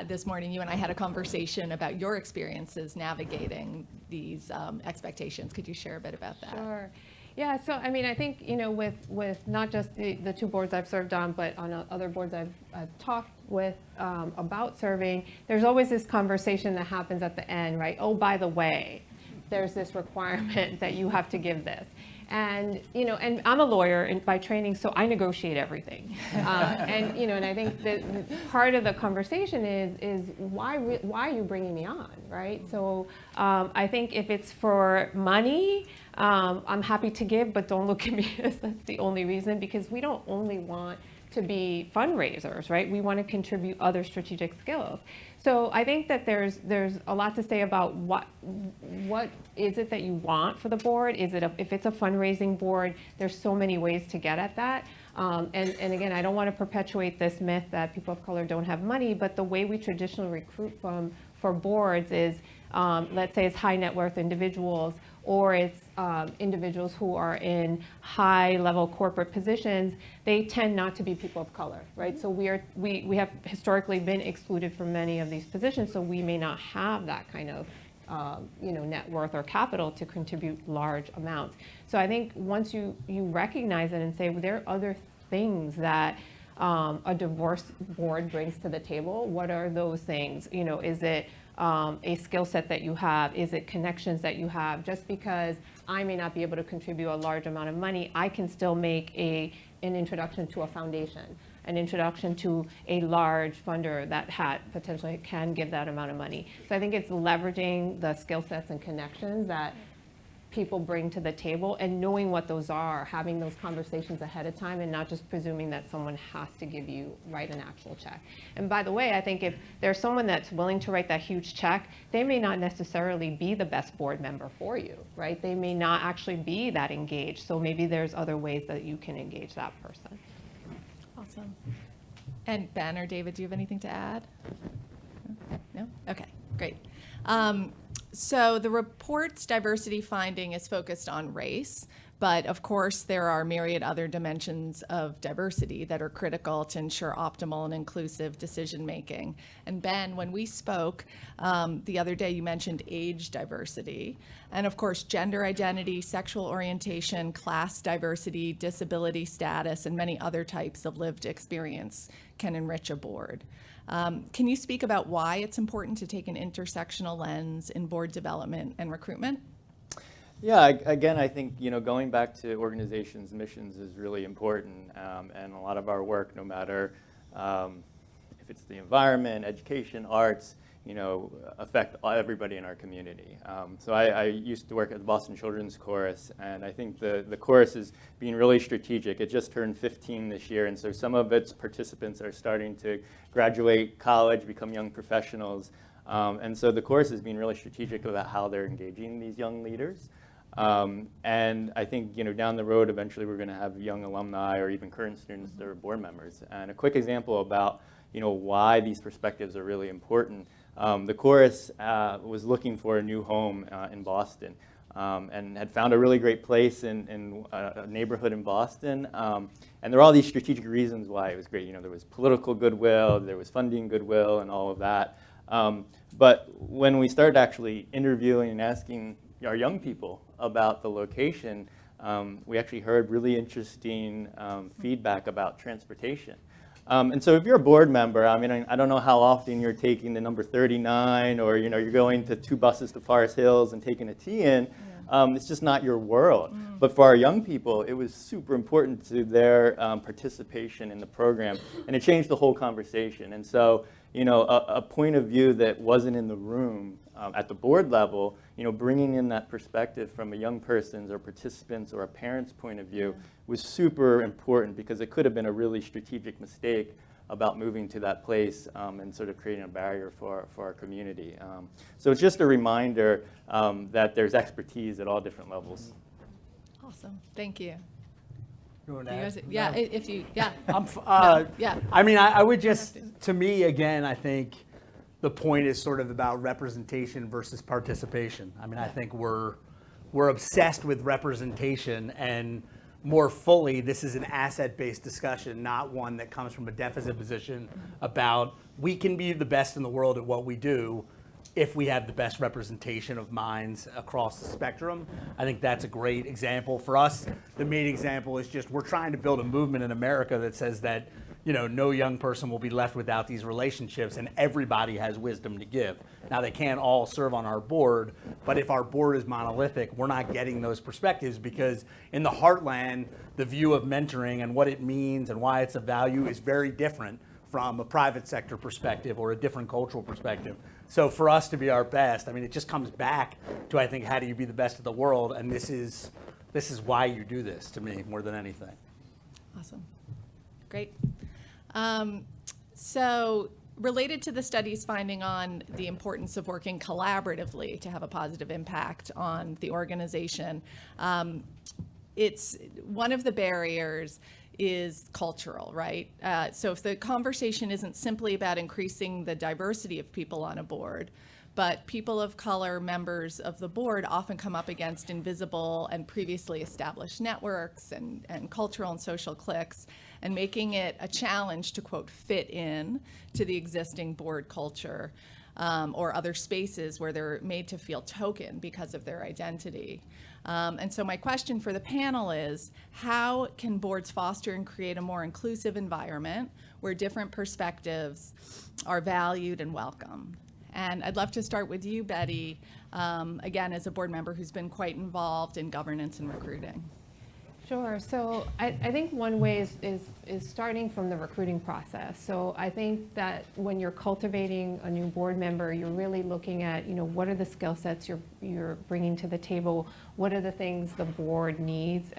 this morning, you and I had a conversation about your experiences navigating these expectations. Could you share a bit about that? Sure. Yeah, so I mean, I think, with not just the two boards I've served on, but on other boards I've talked with about serving, there's always this conversation that happens at the end, right? Oh, by the way, there's this requirement that you have to give this. And, and I'm a lawyer by training, so I negotiate everything. And I think that part of the conversation is why are you bringing me on, right? So I think if it's for money, I'm happy to give, but don't look at me as that's the only reason, because we don't only want to be fundraisers, right? We want to contribute other strategic skills. So I think that there's a lot to say about what is it that you want for the board? If it's a fundraising board, there's so many ways to get at that. And again, I don't want to perpetuate this myth that people of color don't have money, but the way we traditionally recruit for boards is, let's say it's high net worth individuals, or it's individuals who are in high level corporate positions. They tend not to be people of color, right? So we have historically been excluded from many of these positions, so we may not have that kind of net worth or capital to contribute large amounts. So I think once you recognize it and say, well, there are other things that a diverse board brings to the table, what are those things? Is it a skill set that you have? Is it connections that you have? Just because I may not be able to contribute a large amount of money, I can still make an introduction to a foundation, an introduction to a large funder that potentially can give that amount of money. So I think it's leveraging the skill sets and connections that people bring to the table and knowing what those are, having those conversations ahead of time and not just presuming that someone has to write an actual check. And by the way, I think if there's someone that's willing to write that huge check, they may not necessarily be the best board member for you, right? They may not actually be that engaged. So maybe there's other ways that you can engage that person. Awesome. And Ben or David, do you have anything to add? No? Okay, great. So the report's diversity finding is focused on race, but of course there are myriad other dimensions of diversity that are critical to ensure optimal and inclusive decision making. And Ben, when we spoke the other day, you mentioned age diversity, and of course gender identity, sexual orientation, class diversity, disability status, and many other types of lived experience can enrich a board. Can you speak about why it's important to take an intersectional lens in board development and recruitment? Yeah, again, I think going back to organizations' missions is really important, and a lot of our work, no matter if it's the environment, education, arts, affect everybody in our community. So I used to work at the Boston Children's Chorus, and I think the chorus is being really strategic. It just turned 15 this year, and so some of its participants are starting to graduate college, become young professionals, and so the chorus is being really strategic about how they're engaging these young leaders. And I think down the road, eventually we're going to have young alumni or even current students that are board members. And a quick example about why these perspectives are really important. The chorus was looking for a new home in Boston and had found a really great place in a neighborhood in Boston. And there are all these strategic reasons why it was great. There was political goodwill, there was funding goodwill, and all of that. But when we started actually interviewing and asking our young people about the location, we actually heard really interesting feedback about transportation. And so if you're a board member, I don't know how often you're taking the number 39 or you're going to 2 buses to Forest Hills and taking a tea in. It's just not your world. But for our young people, it was super important to their participation in the program, and it changed the whole conversation. And so a point of view that wasn't in the room at the board level, bringing in that perspective from a young person's or participant's or a parent's point of view was super important, because it could have been a really strategic mistake about moving to that place and sort of creating a barrier for our community. So it's just a reminder that there's expertise at all different levels. Awesome, thank you. You want Do to you add? guys- yeah, if you, yeah. Yeah. I would just, to me, again, I think the point is sort of about representation versus participation. I think we're obsessed with representation, and more fully, this is an asset-based discussion, not one that comes from a deficit position about we can be the best in the world at what we do if we have the best representation of minds across the spectrum. I think that's a great example. For us, the main example is just we're trying to build a movement in America that says that, you know, no young person will be left without these relationships, and everybody has wisdom to give. Now, they can't all serve on our board, but if our board is monolithic, we're not getting those perspectives, because in the heartland, the view of mentoring and what it means and why it's of value is very different from a private sector perspective or a different cultural perspective. So for us to be our best, I mean, it just comes back to, I think, how do you be the best of the world? And this is why you do this, to me, more than anything. Awesome. Great. So related to the study's finding on the importance of working collaboratively to have a positive impact on the organization, it's one of the barriers is cultural, right? So if the conversation isn't simply about increasing the diversity of people on a board, but people of color members of the board often come up against invisible and previously established networks and cultural and social cliques, and making it a challenge to, quote, fit in to the existing board culture or other spaces where they're made to feel token because of their identity. And so my question for the panel is, how can boards foster and create a more inclusive environment where different perspectives are valued and welcomed? And I'd love to start with you, Betty, again, as a board member who's been quite involved in governance and recruiting. Sure. So I think one way is starting from the recruiting process. So I think that when you're cultivating a new board member, you're really looking at, you know, what are the skill sets you're bringing to the table, what are the things the board needs,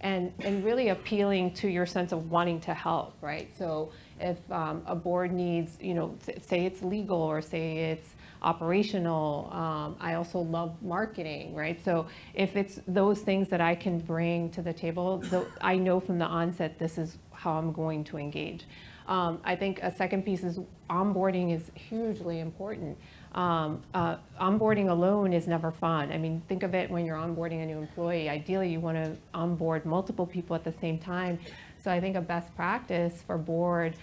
and really appealing to your sense of wanting to help, right? So if a board needs, you know, say it's legal or say it's operational, I also love marketing, right? So if it's those things that I can bring to the table, I know from the onset this is how I'm going to engage. I think a second piece is onboarding is hugely important. Onboarding alone is never fun. I mean, think of it when you're onboarding a new employee. Ideally, you want to onboard multiple people at the same time. So I think a best practice for board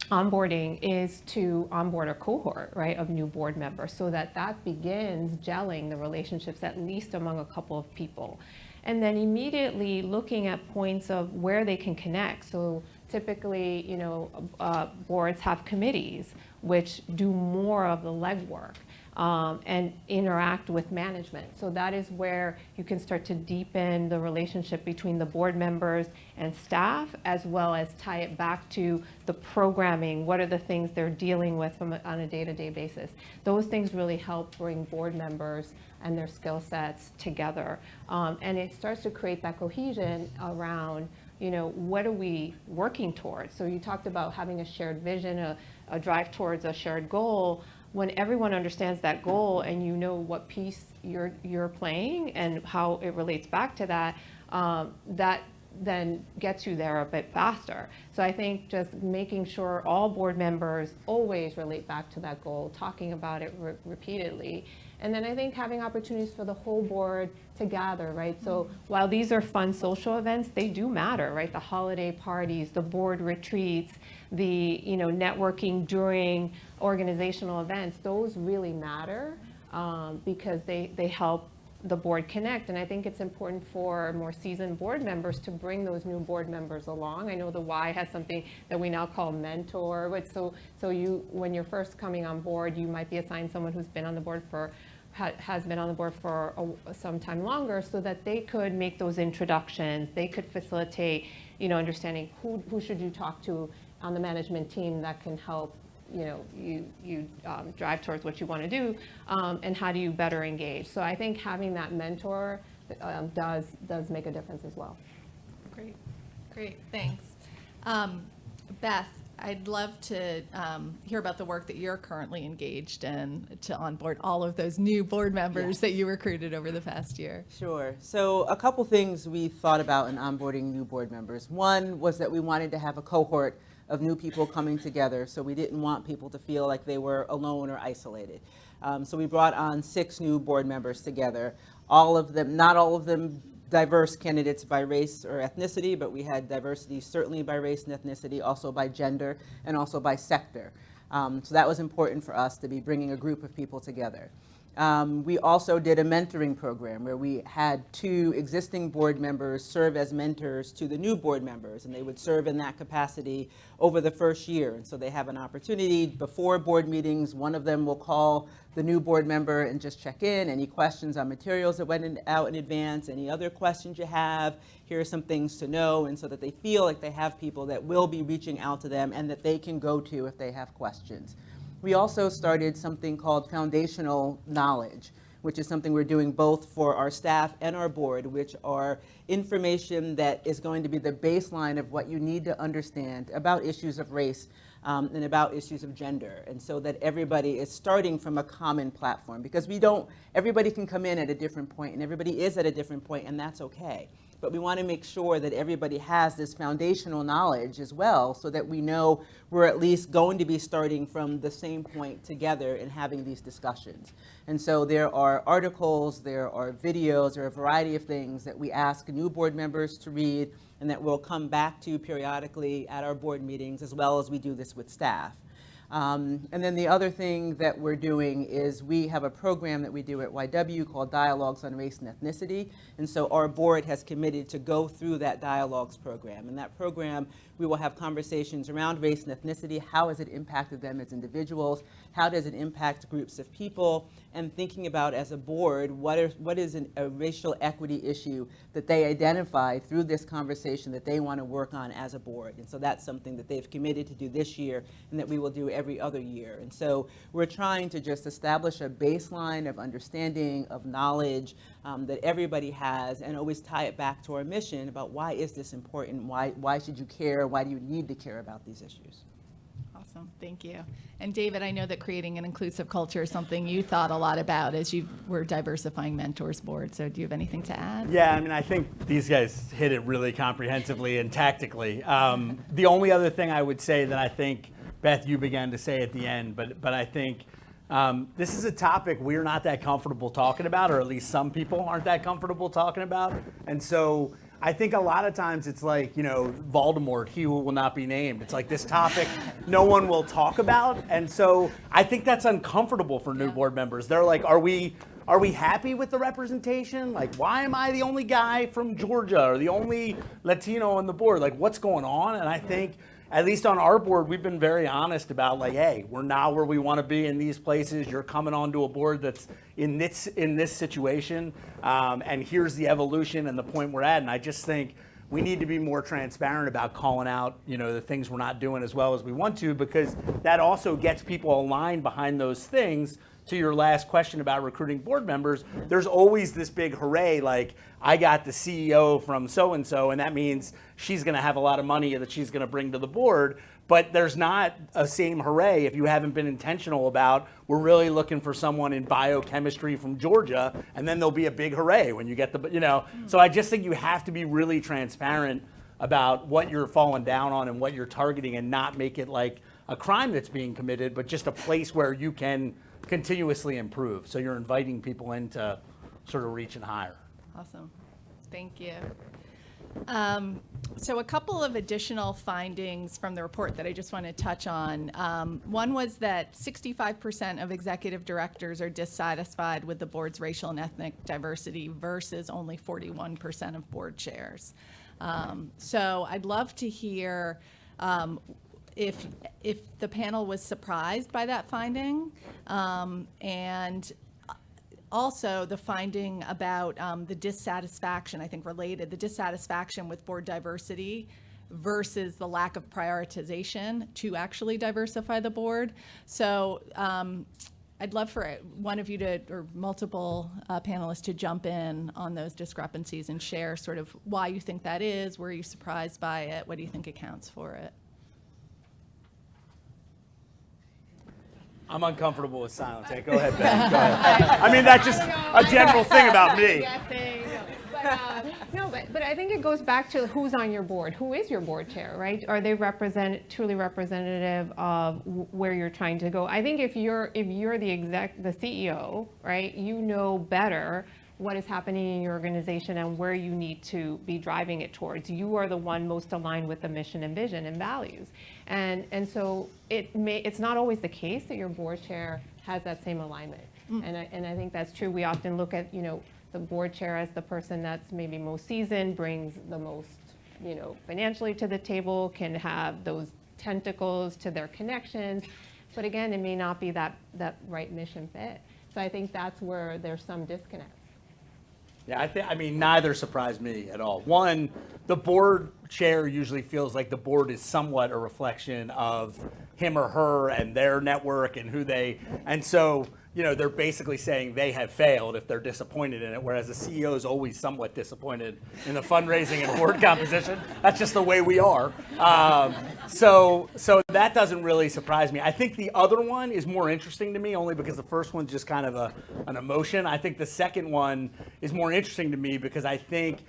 onboarding is to onboard a cohort, right, of new board members, so that begins gelling the relationships at least among a couple of people. And then immediately looking at points of where they can connect. So typically, you know, boards have committees which do more of the legwork and interact with management. So that is where you can start to deepen the relationship between the board members and staff, as well as tie it back to the programming. What are the things they're dealing with on a day-to-day basis? Those things really help bring board members and their skill sets together. And it starts to create that cohesion around, you know, what are we working towards? So you talked about having a shared vision, a drive towards a shared goal. When everyone understands that goal and you know what piece you're playing and how it relates back to that, that then gets you there a bit faster. So I think just making sure all board members always relate back to that goal, talking about it repeatedly. And then I think having opportunities for the whole board to gather, right? So while these are fun social events, they do matter, right? The holiday parties, the board retreats, the, you know, networking during organizational events, those really matter because they help the board connect. And I think it's important for more seasoned board members to bring those new board members along. I know the Y has something that we now call mentor. But so you, when you're first coming on board, you might be assigned someone who's been on the board for has been on the board for some time longer, so that they could make those introductions. They could facilitate, you know, understanding who should you talk to on the management team that can help, you know, you drive towards what you want to do, and how do you better engage. So I think having that mentor does make a difference as well. Great, thanks. Beth, I'd love to hear about the work that you're currently engaged in to onboard all of those new board members that you recruited over the past year. Sure. So a couple things we thought about in onboarding new board members. One was that we wanted to have a cohort of new people coming together, so we didn't want people to feel like they were alone or isolated. So we brought on 6 new board members together. All of them, not all of them diverse candidates by race or ethnicity, but we had diversity certainly by race and ethnicity, also by gender, and also by sector. So that was important for us to be bringing a group of people together. We also did a mentoring program where we had 2 existing board members serve as mentors to the new board members, and they would serve in that capacity over the first year. And so they have an opportunity before board meetings. One of them will call the new board member and just check in, any questions on materials that went out in advance, any other questions you have, here are some things to know, and so that they feel like they have people that will be reaching out to them and that they can go to if they have questions. We also started something called foundational knowledge, which is something we're doing both for our staff and our board, which are information that is going to be the baseline of what you need to understand about issues of race and about issues of gender, and so that everybody is starting from a common platform, because everybody can come in at a different point, and everybody is at a different point, and that's okay. But we want to make sure that everybody has this foundational knowledge as well, so that we know we're at least going to be starting from the same point together and having these discussions. And so there are articles, there are videos, there are a variety of things that we ask new board members to read and that we'll come back to periodically at our board meetings, as well as we do this with staff. And then the other thing that we're doing is we have a program that we do at YW called Dialogues on Race and Ethnicity. And so our board has committed to go through that dialogues program. And that program, we will have conversations around race and ethnicity. How has it impacted them as individuals? How does it impact groups of people? And thinking about, as a board, what is a racial equity issue that they identify through this conversation that they want to work on as a board. And so that's something that they've committed to do this year and that we will do every other year. And so we're trying to just establish a baseline of understanding, of knowledge that everybody has, and always tie it back to our mission about why is this important, why should you care, why do you need to care about these issues. Awesome, thank you. And David, I know that creating an inclusive culture is something you thought a lot about as you were diversifying Mentors Board. So do you have anything to add? Yeah, I mean, I think these guys hit it really comprehensively and tactically. The only other thing I would say that I think, Beth, you began to say at the end, but I think this is a topic we're not that comfortable talking about, or at least some people aren't that comfortable talking about. And so I think a lot of times it's like, Voldemort, he who will not be named. It's like this topic no one will talk about. And so I think that's uncomfortable for new board members. They're like, are we happy with the representation? Like, why am I the only guy from Georgia or the only Latino on the board? Like, what's going on? And I think, at least on our board, we've been very honest about, like, hey, we're not where we want to be in these places. You're coming onto a board that's in this situation, and here's the evolution and the point we're at. And I just think we need to be more transparent about calling out, the things we're not doing as well as we want to, because that also gets people aligned behind those things. To your last question about recruiting board members, there's always this big hooray, like, I got the CEO from so-and-so, and that means she's going to have a lot of money that she's going to bring to the board. But there's not a same hooray if you haven't been intentional about, we're really looking for someone in biochemistry from Georgia, and then there'll be a big hooray when you get So I just think you have to be really transparent about what you're falling down on and what you're targeting, and not make it like a crime that's being committed, but just a place where you can continuously improve. So you're inviting people in to sort of reach and higher. Awesome. Thank you. So a couple of additional findings from the report that I just want to touch on. One was that 65% of executive directors are dissatisfied with the board's racial and ethnic diversity versus only 41% of board chairs. So I'd love to hear if the panel was surprised by that finding, and also the finding about the dissatisfaction, I think related, the dissatisfaction with board diversity versus the lack of prioritization to actually diversify the board. So I'd love for one of you to, or multiple panelists, to jump in on those discrepancies and share sort of why you think that is, were you surprised by it, what do you think accounts for it? I'm uncomfortable with silence. Hey, go ahead, Ben. Go ahead. I mean, that's just a general thing about me. But I think it goes back to who's on your board. Who is your board chair, right? Are they truly representative of where you're trying to go? I think if you're the CEO, right, you know better what is happening in your organization and where you need to be driving it towards. You are the one most aligned with the mission and vision and values. And so it's not always the case that your board chair has that same alignment. And I think that's true. We often look at, the board chair as the person that's maybe most seasoned, brings the most, financially to the table, can have those tentacles to their connections. But again, it may not be that right mission fit. So I think that's where there's some disconnect. Yeah, I mean, neither surprised me at all. One, the board chair usually feels like the board is somewhat a reflection of him or her and their network and and so, they're basically saying they have failed if they're disappointed in it, whereas the CEO is always somewhat disappointed in the fundraising and board composition. That's just the way we are. So that doesn't really surprise me. I think the other one is more interesting to me only because the first one's just kind of an emotion. I think the second one is more interesting to me because I think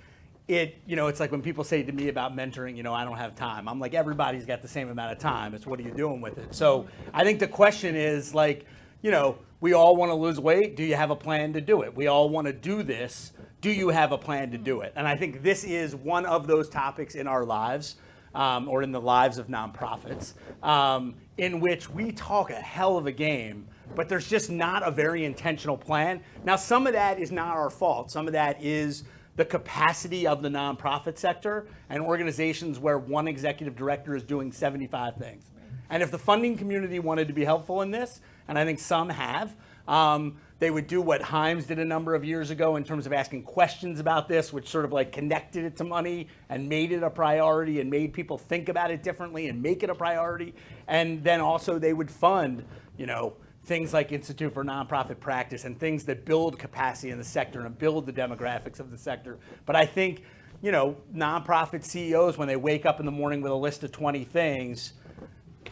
it's like when people say to me about mentoring, I don't have time. I'm like, everybody's got the same amount of time. It's what are you doing with it? So I think the question is like, we all want to lose weight. Do you have a plan to do it? We all want to do this. Do you have a plan to do it? And I think this is one of those topics in our lives, or in the lives of nonprofits, in which we talk a hell of a game, but there's just not a very intentional plan. Now, some of that is not our fault. Some of that is the capacity of the nonprofit sector and organizations where one executive director is doing 75 things. And if the funding community wanted to be helpful in this, and I think some have, they would do what Himes did a number of years ago in terms of asking questions about this, which sort of like connected it to money and made it a priority and made people think about it differently and make it a priority. And then also they would fund, things like Institute for Nonprofit Practice and things that build capacity in the sector and build the demographics of the sector. But I think, nonprofit CEOs, when they wake up in the morning with a list of 20 things,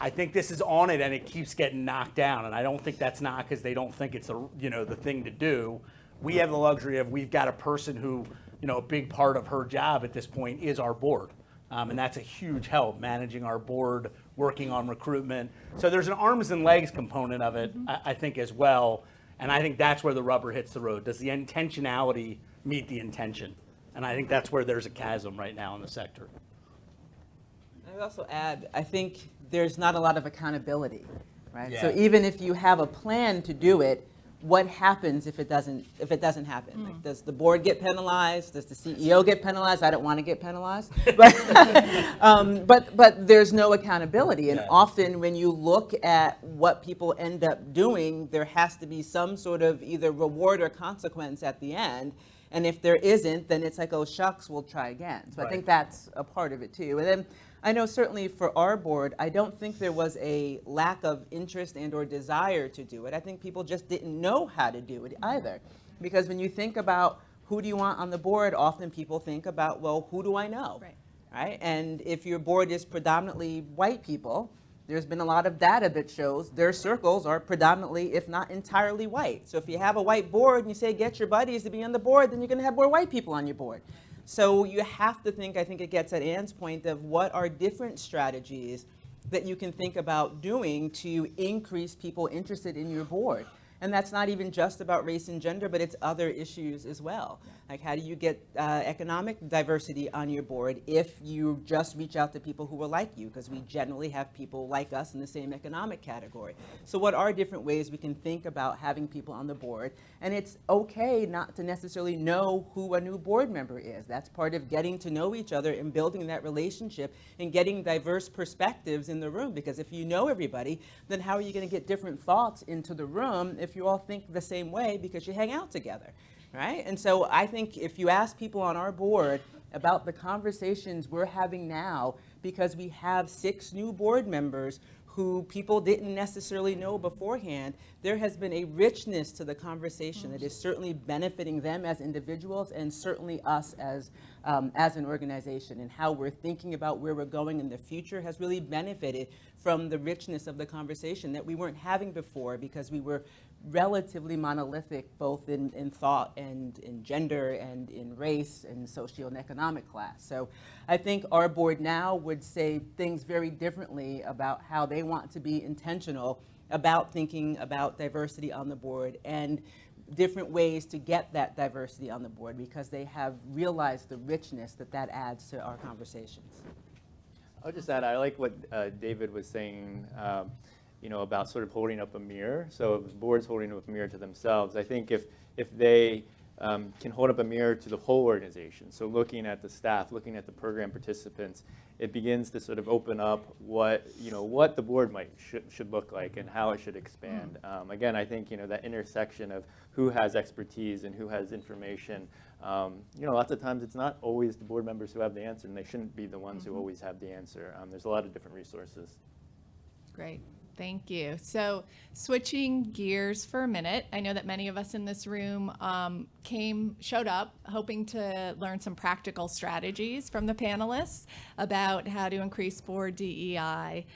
I think this is on it and it keeps getting knocked down. And I don't think that's not because they don't think it's the thing to do. We have the luxury of, we've got a person who, a big part of her job at this point is our board. And that's a huge help, managing our board, working on recruitment. So there's an arms and legs component of it, I think, as well. And I think that's where the rubber hits the road. Does the intentionality meet the intention? And I think that's where there's a chasm right now in the sector. I would also add, I think there's not a lot of accountability, right? Yeah. So even if you have a plan to do it, what happens if it doesn't happen? Like, does the board get penalized? Does the CEO get penalized? I don't want to get penalized, but there's no accountability. And often when you look at what people end up doing, there has to be some sort of either reward or consequence at the end. And if there isn't, then it's like, oh shucks, we'll try again. So I think that's a part of it too. And then I know certainly for our board, I don't think there was a lack of interest and or desire to do it. I think people just didn't know how to do it either. Because when you think about who do you want on the board, often people think about, well, who do I know? Right? And if your board is predominantly white people, there's been a lot of data that shows their circles are predominantly, if not entirely white. So if you have a white board and you say, get your buddies to be on the board, then you're going to have more white people on your board. So you have to think, I think it gets at Anne's point of what are different strategies that you can think about doing to increase people interested in your board. And that's not even just about race and gender, but it's other issues as well. Like how do you get economic diversity on your board if you just reach out to people who are like you? Because we generally have people like us in the same economic category. So what are different ways we can think about having people on the board? And it's okay not to necessarily know who a new board member is. That's part of getting to know each other and building that relationship and getting diverse perspectives in the room. Because if you know everybody, then how are you going to get different thoughts into the room if you all think the same way because you hang out together? Right? And so I think if you ask people on our board about the conversations we're having now, because we have 6 new board members who people didn't necessarily know beforehand, there has been a richness to the conversation that is certainly benefiting them as individuals and certainly us as an organization, and how we're thinking about where we're going in the future has really benefited from the richness of the conversation that we weren't having before because we were relatively monolithic both in thought and in gender and in race and socio and economic class. So I think our board now would say things very differently about how they want to be intentional about thinking about diversity on the board. And different ways to get that diversity on the board because they have realized the richness that that adds to our conversations. I'll just add, I like what David was saying, about sort of holding up a mirror. So if boards holding up a mirror to themselves, I think if they can hold up a mirror to the whole organization, so looking at the staff, looking at the program participants, it begins to sort of open up what the board should look like and how it should expand. Again, I think that intersection of who has expertise and who has information. Lots of times it's not always the board members who have the answer, and they shouldn't be the ones who always have the answer. There's a lot of different resources. Great. Thank you. So switching gears for a minute, I know that many of us in this room showed up hoping to learn some practical strategies from the panelists about how to increase board DEI.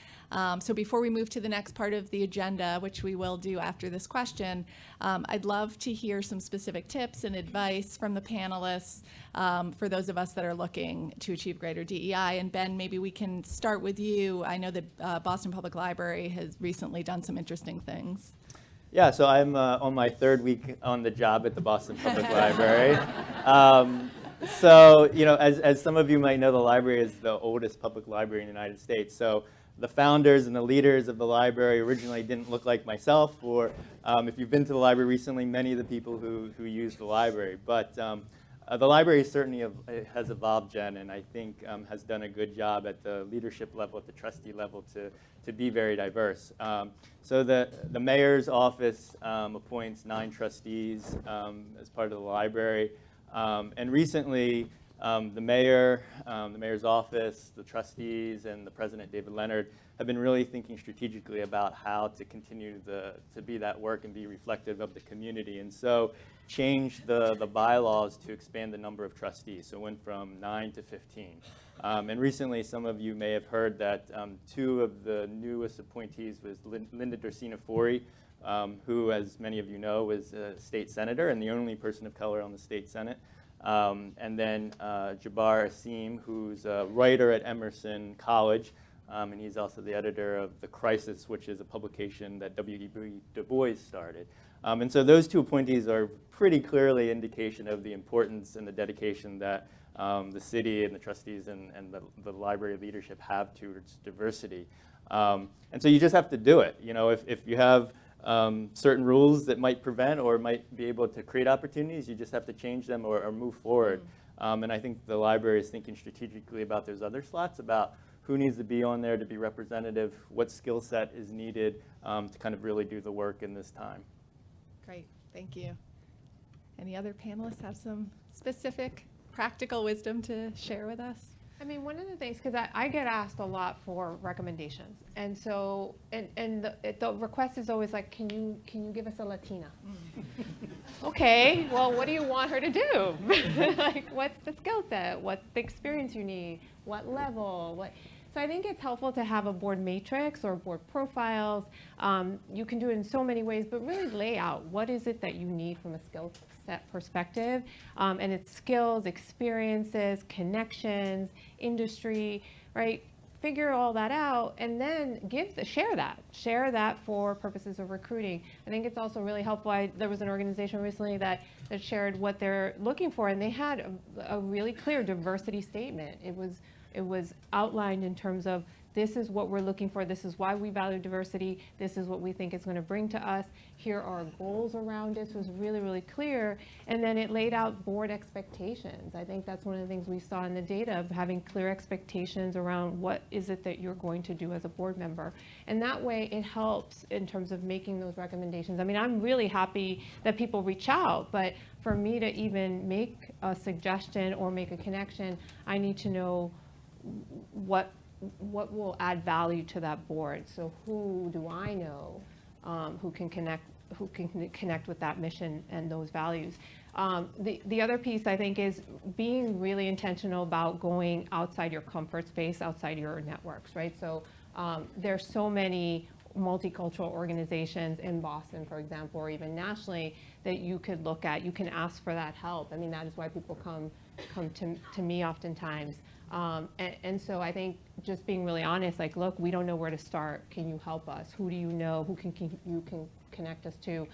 So before we move to the next part of the agenda, which we will do after this question, I'd love to hear some specific tips and advice from the panelists for those of us that are looking to achieve greater DEI. And Ben, maybe we can start with you. I know that Boston Public Library has recently done some interesting things. Yeah, so I'm on my third week on the job at the Boston Public Library. So, as some of you might know, the library is the oldest public library in the United States. So the founders and the leaders of the library originally didn't look like myself, or if you've been to the library recently, many of the people who use the library. But the library certainly has evolved, Jen, and I think has done a good job at the leadership level, at the trustee level, to be very diverse. So the mayor's office appoints 9 trustees as part of the library. And recently, the mayor's office, the trustees, and the president, David Leonard, have been really thinking strategically about how to continue to be that work and be reflective of the community. And so changed the bylaws to expand the number of trustees. So it went from 9 to 15. And recently, some of you may have heard that 2 of the newest appointees was Linda Dorsina-Fori, who, as many of you know, is a state senator and the only person of color on the state Senate. And then Jabbar Asim, who's a writer at Emerson College, and he's also the editor of The Crisis, which is a publication that W.E.B. Du Bois started. And so those 2 appointees are pretty clearly indication of the importance and the dedication that the city and the trustees and the library leadership have towards diversity. And so you just have to do it. If you have certain rules that might prevent or might be able to create opportunities, you just have to change them or move forward. And I think the library is thinking strategically about those other slots, about who needs to be on there to be representative, what skill set is needed to kind of really do the work in this time. Great, thank you. Any other panelists have some specific practical wisdom to share with us? I mean, one of the things, because I get asked a lot for recommendations, and so the request is always like, can you give us a Latina? Okay, well, what do you want her to do? Like, what's the skill set? What's the experience you need? What level? So I think it's helpful to have a board matrix or board profiles. You can do it in so many ways, but really lay out what is it that you need from a skill set perspective, and it's skills, experiences, connections, industry, right? Figure all that out, and then share that for purposes of recruiting. I think it's also really helpful. There was an organization recently that shared what they're looking for, and they had a really clear diversity statement. It was outlined in terms of, this is what we're looking for, this is why we value diversity, this is what we think it's going to bring to us, here are our goals around it. So it was really, really clear. And then it laid out board expectations. I think that's one of the things we saw in the data, of having clear expectations around what is it that you're going to do as a board member. And that way it helps in terms of making those recommendations. I mean, I'm really happy that people reach out, but for me to even make a suggestion or make a connection, I need to know what will add value to that board. So who do I know who can connect with that mission and those values? The other piece, I think, is being really intentional about going outside your comfort space, outside your networks, right? So there's so many multicultural organizations in Boston, for example, or even nationally, that you could look at. You can ask for that help. I mean, that is why people come to me oftentimes. And so I think just being really honest, like, look, we don't know where to start. Can you help us? Who do you know? Who you can connect us to?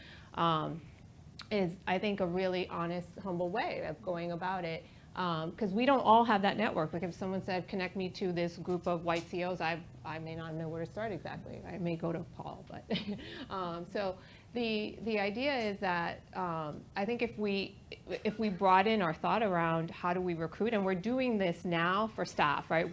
is, I think, a really honest, humble way of going about it. Because we don't all have that network. Like if someone said, connect me to this group of white CEOs, I may not know where to start exactly. I may go to Paul, but so the idea is that I think if we broaden our thought around how do we recruit, and we're doing this now for staff, right?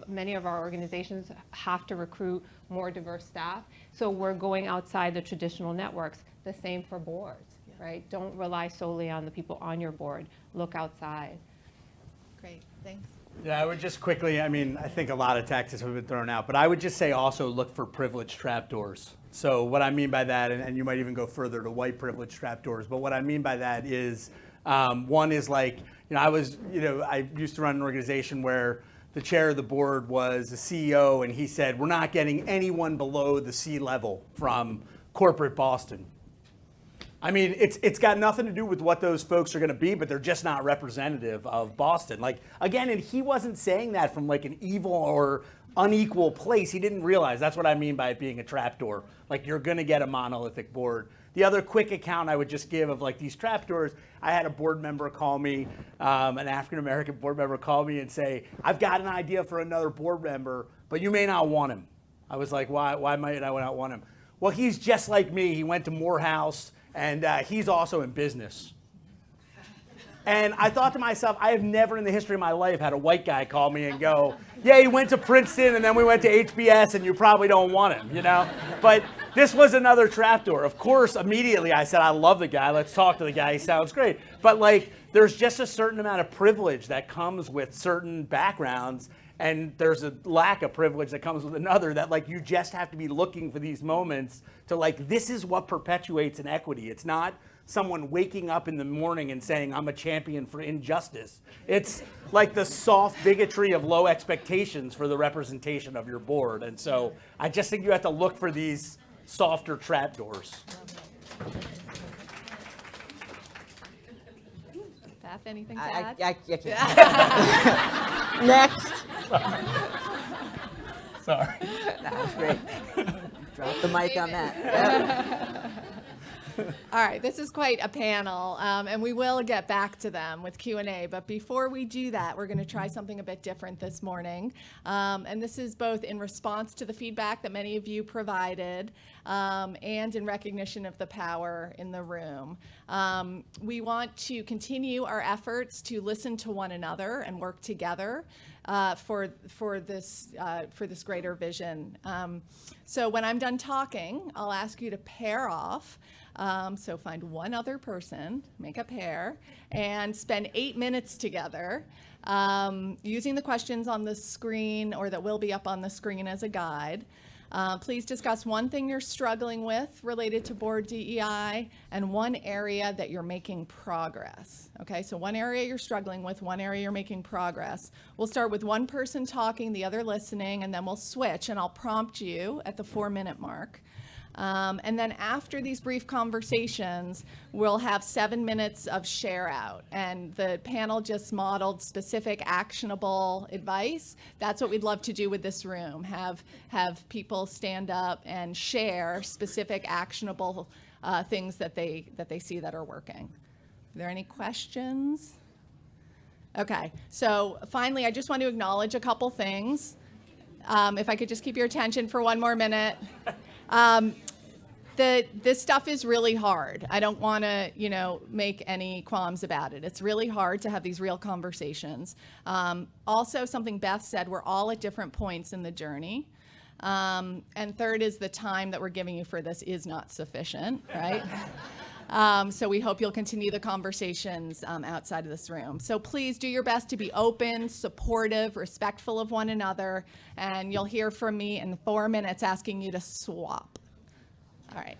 Many of our organizations have to recruit more diverse staff, so we're going outside the traditional networks. The same for boards. Right? Don't rely solely on the people on your board. Look outside. Great, thanks. Yeah, I would just quickly, I mean, I think a lot of tactics have been thrown out, but I would just say also look for privilege trapdoors. So what I mean by that, and you might even go further to white privilege trapdoors, but what I mean by that is, one is like, I used to run an organization where the chair of the board was a CEO, and he said, we're not getting anyone below the C level from corporate Boston. I mean, it's got nothing to do with what those folks are going to be, but they're just not representative of Boston. Like, again, and he wasn't saying that from like an evil or unequal place. He didn't realize. That's what I mean by it being a trapdoor. Like, you're going to get a monolithic board. The other quick account I would just give of like these trapdoors, I had a board member call me, an African-American board member call me and say, I've got an idea for another board member, but you may not want him. I was like, why might I not want him? Well, he's just like me. He went to Morehouse. And he's also in business. And I thought to myself, I have never in the history of my life had a white guy call me and go, yeah, he went to Princeton and then we went to HBS and you probably don't want him, But this was another trapdoor. Of course, immediately I said, I love the guy. Let's talk to the guy. He sounds great. But like, there's just a certain amount of privilege that comes with certain backgrounds. And there's a lack of privilege that comes with another, that like you just have to be looking for these moments to like, this is what perpetuates inequity. It's not someone waking up in the morning and saying, I'm a champion for injustice. It's like the soft bigotry of low expectations for the representation of your board. And so I just think you have to look for these softer trapdoors. Beth, anything to add? I can't. Next. Sorry. That was great. Drop the mic on that. All right, this is quite a panel, and we will get back to them with Q&A. But before we do that, we're going to try something a bit different this morning. And this is both in response to the feedback that many of you provided and in recognition of the power in the room. We want to continue our efforts to listen to one another and work together for this greater vision. So when I'm done talking, I'll ask you to pair off. So find one other person, make a pair, and spend 8 minutes together using the questions on the screen or that will be up on the screen as a guide. Please discuss one thing you're struggling with related to board DEI and one area that you're making progress. Okay, so one area you're struggling with, one area you're making progress. We'll start with one person talking, the other listening, and then we'll switch, and I'll prompt you at the 4-minute mark. And then after these brief conversations, we'll have 7 minutes of share out. And the panel just modeled specific actionable advice. That's what we'd love to do with this room, have people stand up and share specific actionable things that they see that are working. Are there any questions? Okay, so finally, I just want to acknowledge a couple things. If I could just keep your attention for 1 more minute. This stuff is really hard. I don't want to, make any qualms about it. It's really hard to have these real conversations. Also, something Beth said, we're all at different points in the journey. And third is the time that we're giving you for this is not sufficient, right? So we hope you'll continue the conversations outside of this room. So please do your best to be open, supportive, respectful of one another, and you'll hear from me in 4 minutes asking you to swap. All right.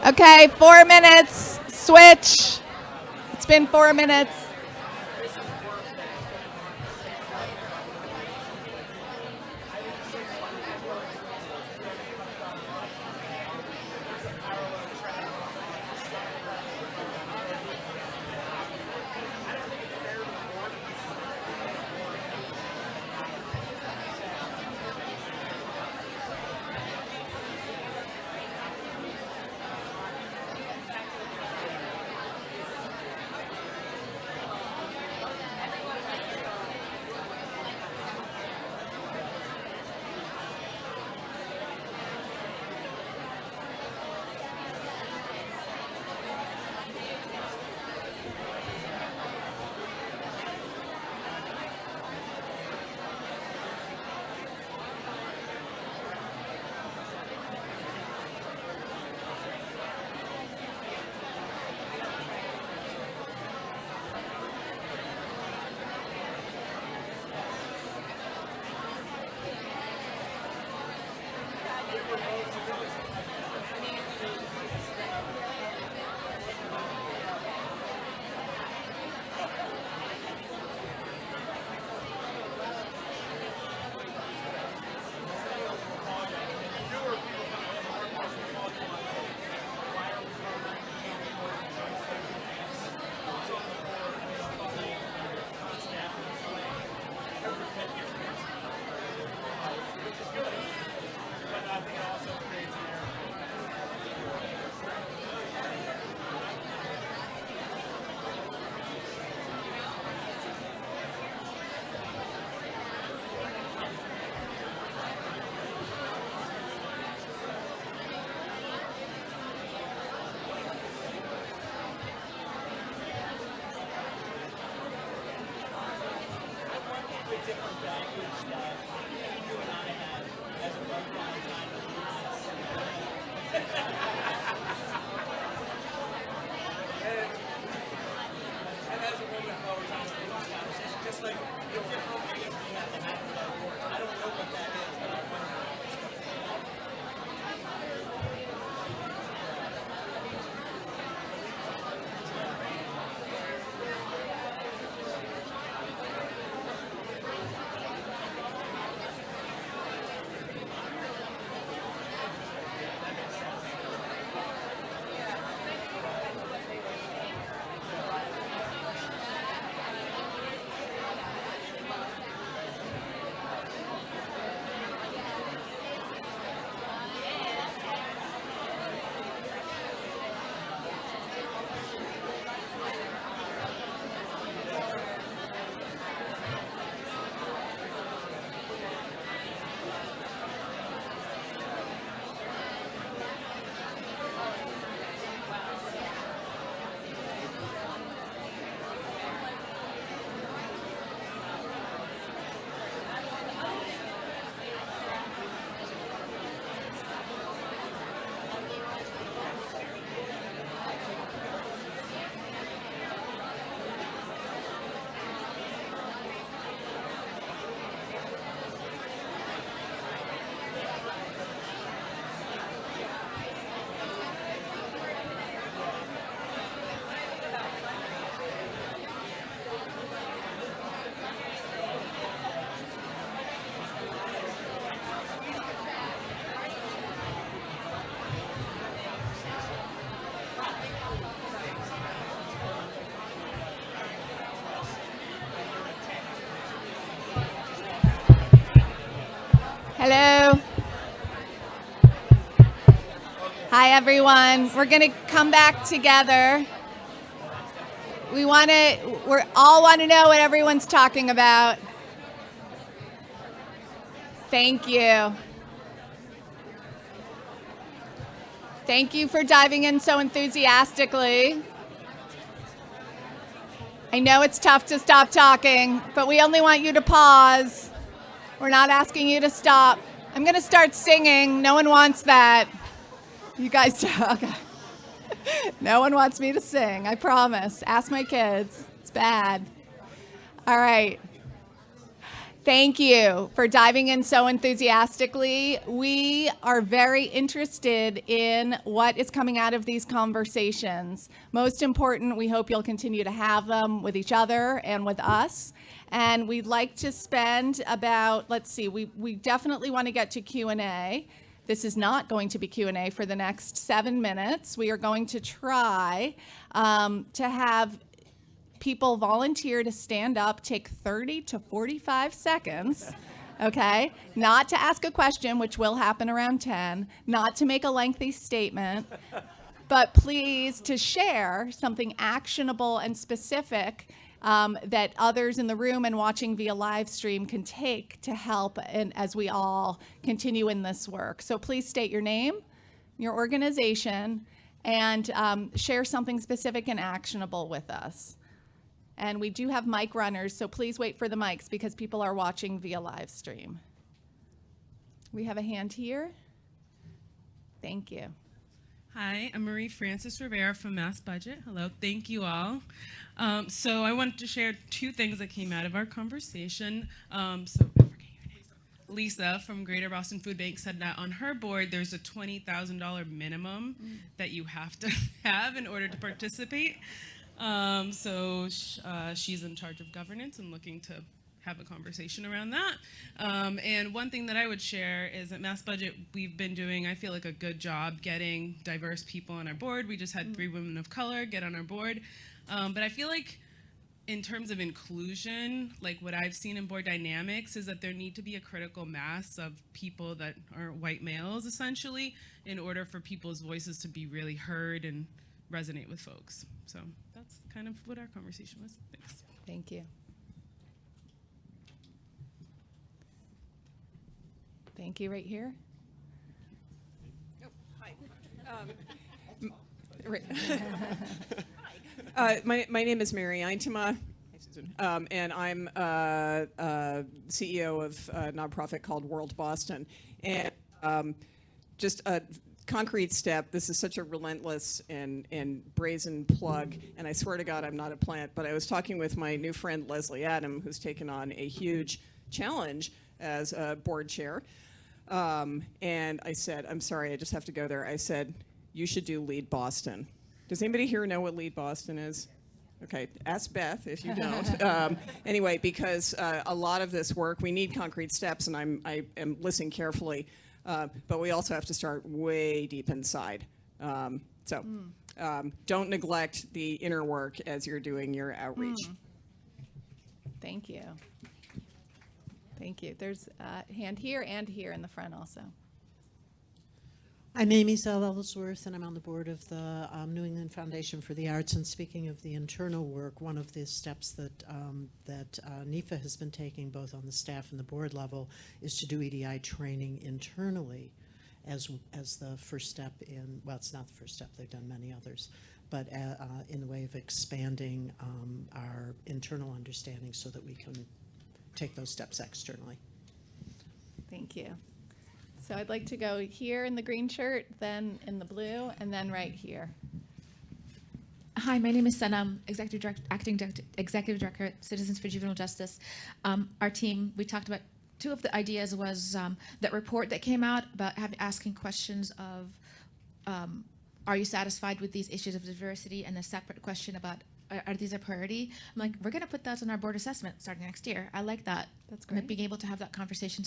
Okay, 4 minutes. Switch. It's been 4 minutes. Hello. Hi, everyone. We're going to come back together. We all want to know what everyone's talking about. Thank you. Thank you for diving in so enthusiastically. I know it's tough to stop talking, but we only want you to pause. We're not asking you to stop. I'm going to start singing. No one wants that. You guys, okay. No one wants me to sing, I promise. Ask my kids. It's bad. All right. Thank you for diving in so enthusiastically. We are very interested in what is coming out of these conversations. Most important, we hope you'll continue to have them with each other and with us. And we'd like to spend about, let's see, we definitely want to get to Q&A. This is not going to be Q&A for the next 7 minutes. We are going to try to have people volunteer to stand up, take 30 to 45 seconds, okay? Not to ask a question, which will happen around 10, not to make a lengthy statement, but please to share something actionable and specific that others in the room and watching via live stream can take to help and as we all continue in this work. So please state your name, your organization, and share something specific and actionable with us. And we do have mic runners, so please wait for the mics because people are watching via live stream. We have a hand here. Thank you. Hi, I'm Marie Francis Rivera from Mass Budget. Hello, thank you all. So I wanted to share 2 things that came out of our conversation. Lisa from Greater Boston Food Bank said that on her board there's a $20,000 minimum that you have to have in order to participate. She's in charge of governance and looking to have a conversation around that. And one thing that I would share is at Mass Budget, we've been doing, I feel like, a good job getting diverse people on our board. We just had 3 women of color get on our board. But I feel like in terms of inclusion, like what I've seen in board dynamics is that there need to be a critical mass of people that are white males, essentially, in order for people's voices to be really heard and resonate with folks. So that's kind of what our conversation was. Thanks. Thank you. Thank you. Right here. Hi. My name is Mary Eintema, and I'm CEO of a nonprofit called World Boston. And just a concrete step, this is such a relentless and brazen plug, and I swear to God I'm not a plant, but I was talking with my new friend Leslie Adam, who's taken on a huge challenge as a board chair. And I said, I'm sorry, I just have to go there. I said, you should do Lead Boston. Does anybody here know what Lead Boston is? Okay, ask Beth if you don't. Anyway, because a lot of this work, we need concrete steps, and I am listening carefully, but we also have to start way deep inside. Don't neglect the inner work as you're doing your outreach. Thank you. Thank you. There's a hand here and here in the front also. I'm Amy Ellsworth, and I'm on the board of the New England Foundation for the Arts. And speaking of the internal work, one of the steps that NEFA has been taking, both on the staff and the board level, is to do EDI training internally as the first step in, well, it's not the first step, they've done many others, but in the way of expanding our internal understanding so that we can take those steps externally. Thank you. So I'd like to go here in the green shirt, then in the blue, and then right here. Hi, my name is Sanam, Acting Executive Director at Citizens for Juvenile Justice. Our team, we talked about 2 of the ideas was that report that came out about asking questions of, are you satisfied with these issues of diversity, and a separate question about, are these a priority? I'm like, we're going to put those on our board assessment starting next year. I like that. That's great. Being able to have that conversation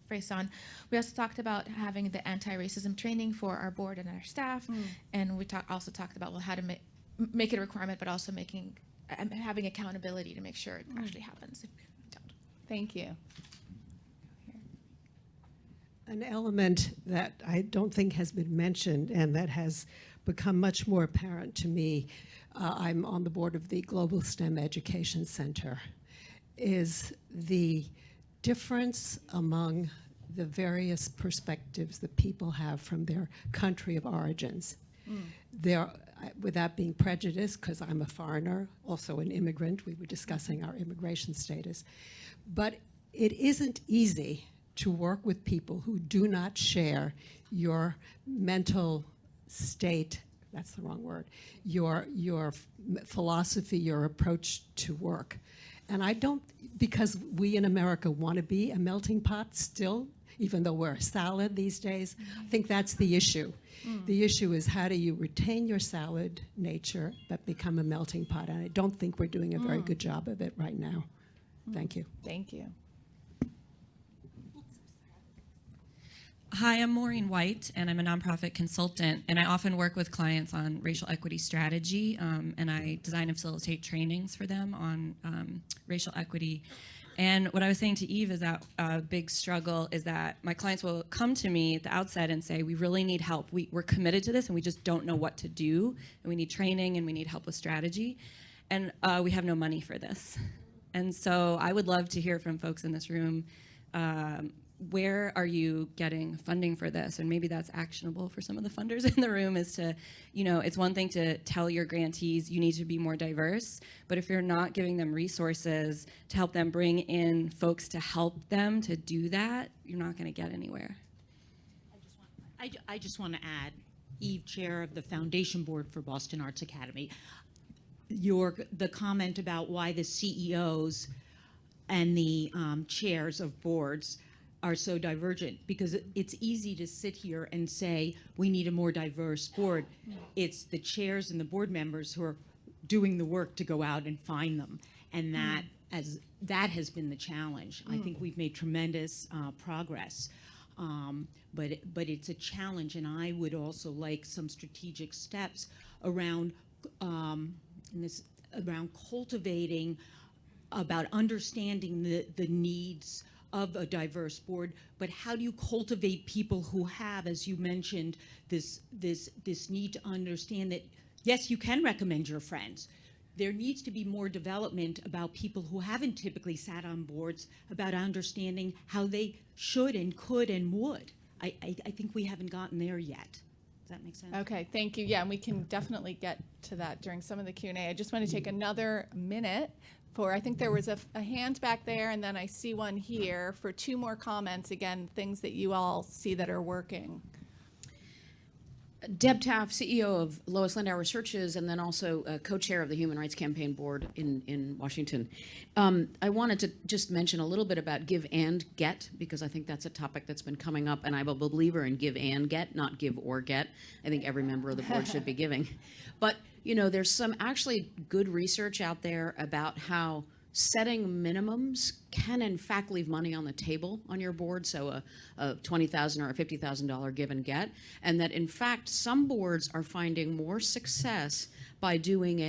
phrased on. We also talked about having the anti-racism training for our board and our staff, and we also talked about how to make it a requirement, but also having accountability to make sure it actually happens. If we don't. Thank you. An element that I don't think has been mentioned and that has become much more apparent to me, I'm on the board of the Global STEM Education Center, is the difference among the various perspectives that people have from their country of origins. There, without being prejudiced, because I'm a foreigner, also an immigrant, we were discussing our immigration status, but it isn't easy to work with people who do not share your mental state, that's the wrong word, your philosophy, your approach to work. And I don't, because we in America want to be a melting pot still, even though we're a salad these days, I think that's the issue. The issue is how do you retain your salad nature but become a melting pot? And I don't think we're doing a very good job of it right now. Thank you. Thank you. Hi, I'm Maureen White, and I'm a nonprofit consultant, and I often work with clients on racial equity strategy, and I design and facilitate trainings for them on racial equity. And what I was saying to Eve is that a big struggle is that my clients will come to me at the outset and say, we really need help. We're committed to this, and we just don't know what to do, and we need training, and we need help with strategy, and we have no money for this. And so I would love to hear from folks in this room, where are you getting funding for this? And maybe that's actionable for some of the funders in the room, is to, it's one thing to tell your grantees you need to be more diverse, but if you're not giving them resources to help them bring in folks to help them to do that, you're not going to get anywhere. I just want to add, Eve, chair of the Foundation Board for Boston Arts Academy, the comment about why the CEOs and the chairs of boards are so divergent, because it's easy to sit here and say we need a more diverse board. It's the chairs and the board members who are doing the work to go out and find them, and that has been the challenge. I think we've made tremendous progress, but it's a challenge, and I would also like some strategic steps around around cultivating, about understanding the needs of a diverse board, but how do you cultivate people who have, as you mentioned, this need to understand that, yes, you can recommend your friends. There needs to be more development about people who haven't typically sat on boards, about understanding how they should and could and would. I think we haven't gotten there yet. Does that make sense? Okay, thank you. Yeah, and we can definitely get to that during some of the Q&A. I just want to take another minute for, I think there was a hand back there, and then I see one here for 2 more comments. Again, things that you all see that are working. Deb Taft, CEO of Lois Landauer Searches, and then also co-chair of the Human Rights Campaign Board in Washington. I wanted to just mention a little bit about give and get, because I think that's a topic that's been coming up, and I'm a believer in give and get, not give or get. I think every member of the board should be giving. But, there's some actually good research out there about how setting minimums can in fact leave money on the table on your board, so a $20,000 or a $50,000 give and get, and that in fact some boards are finding more success by doing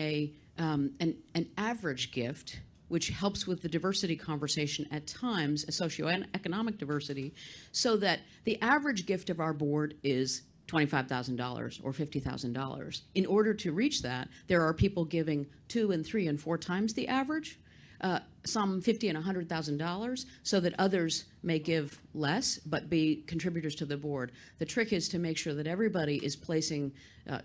an average gift, which helps with the diversity conversation at times, a socioeconomic diversity, so that the average gift of our board is $25,000 or $50,000. In order to reach that, there are people giving 2 and 3 and 4 times the average, some $50,000 and $100,000, so that others may give less but be contributors to the board. The trick is to make sure that everybody is placing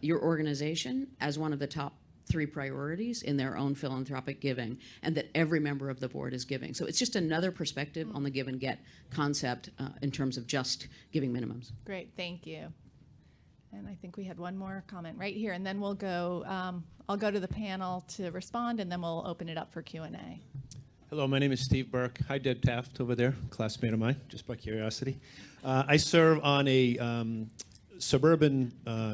your organization as one of the top 3 priorities in their own philanthropic giving, and that every member of the board is giving. So it's just another perspective on the give and get concept in terms of just giving minimums. Great, thank you. And I think we had one more comment right here, and then we'll go, I'll go to the panel to respond, and then we'll open it up for Q&A. Hello, my name is Steve Burke. Hi, Deb Taft over there, classmate of mine, just by curiosity. I serve on a suburban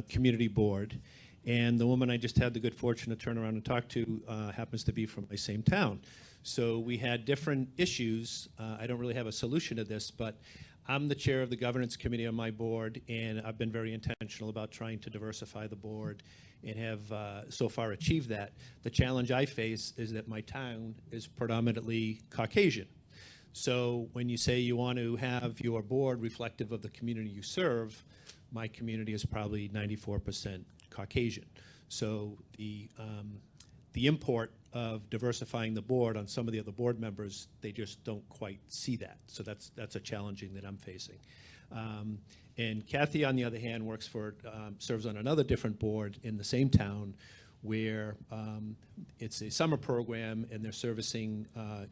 community board, and the woman I just had the good fortune to turn around and talk to happens to be from my same town. So we had different issues. I don't really have a solution to this, but I'm the chair of the governance committee on my board, and I've been very intentional about trying to diversify the board and have so far achieved that. The challenge I face is that my town is predominantly Caucasian. So when you say you want to have your board reflective of the community you serve, my community is probably 94% Caucasian. So the import of diversifying the board on some of the other board members, they just don't quite see that. So that's a challenging that I'm facing. And Kathy, on the other hand, serves on another different board in the same town, where it's a summer program, and they're servicing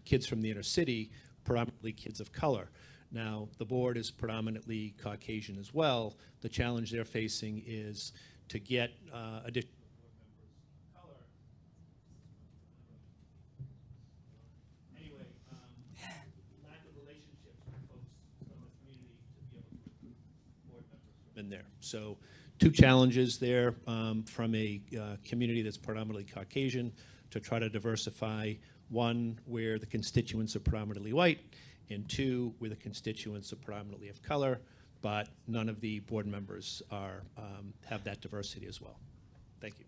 kids from the inner city, predominantly kids of color. Now, the board is predominantly Caucasian as well. The challenge they're facing is to get additional board members of color. been there. So 2 challenges there from a community that's predominantly Caucasian to try to diversify, 1, where the constituents are predominantly white, and 2, where the constituents are predominantly of color, but none of the board members have that diversity as well. Thank you.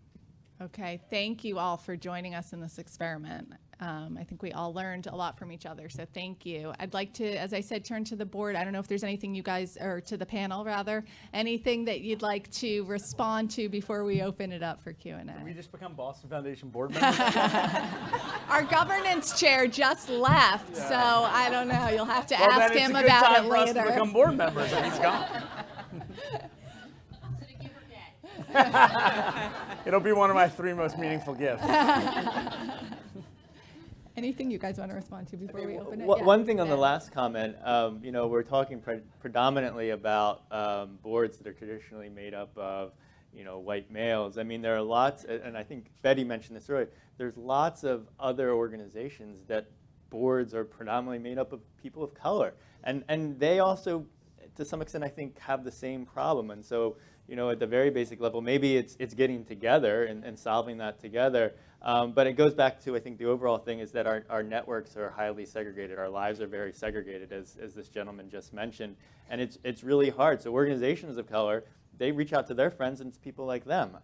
Okay, thank you all for joining us in this experiment. I think we all learned a lot from each other, so thank you. I'd like to, as I said, turn to the board. I don't know if there's anything you guys, or to the panel rather, anything that you'd like to respond to before we open it up for Q&A. Did we just become Boston Foundation board members? Our governance chair just left, so I don't know. You'll have to Well, ask then him it's a good about time it for us later. to become board members, and he's gone. It'll be one of my 3 most meaningful gifts. Anything you guys want to respond to before we open it? One thing on the last comment, we're talking predominantly about boards that are traditionally made up of, white males. I mean, there are lots, and I think Betty mentioned this earlier, there's lots of other organizations that boards are predominantly made up of people of color. And they also, to some extent, I think, have the same problem. And so, at the very basic level, maybe it's getting together and solving that together. But it goes back to, I think, the overall thing is that our networks are highly segregated. Our lives are very segregated, as this gentleman just mentioned. And it's really hard. So organizations of color, they reach out to their friends, and it's people like them.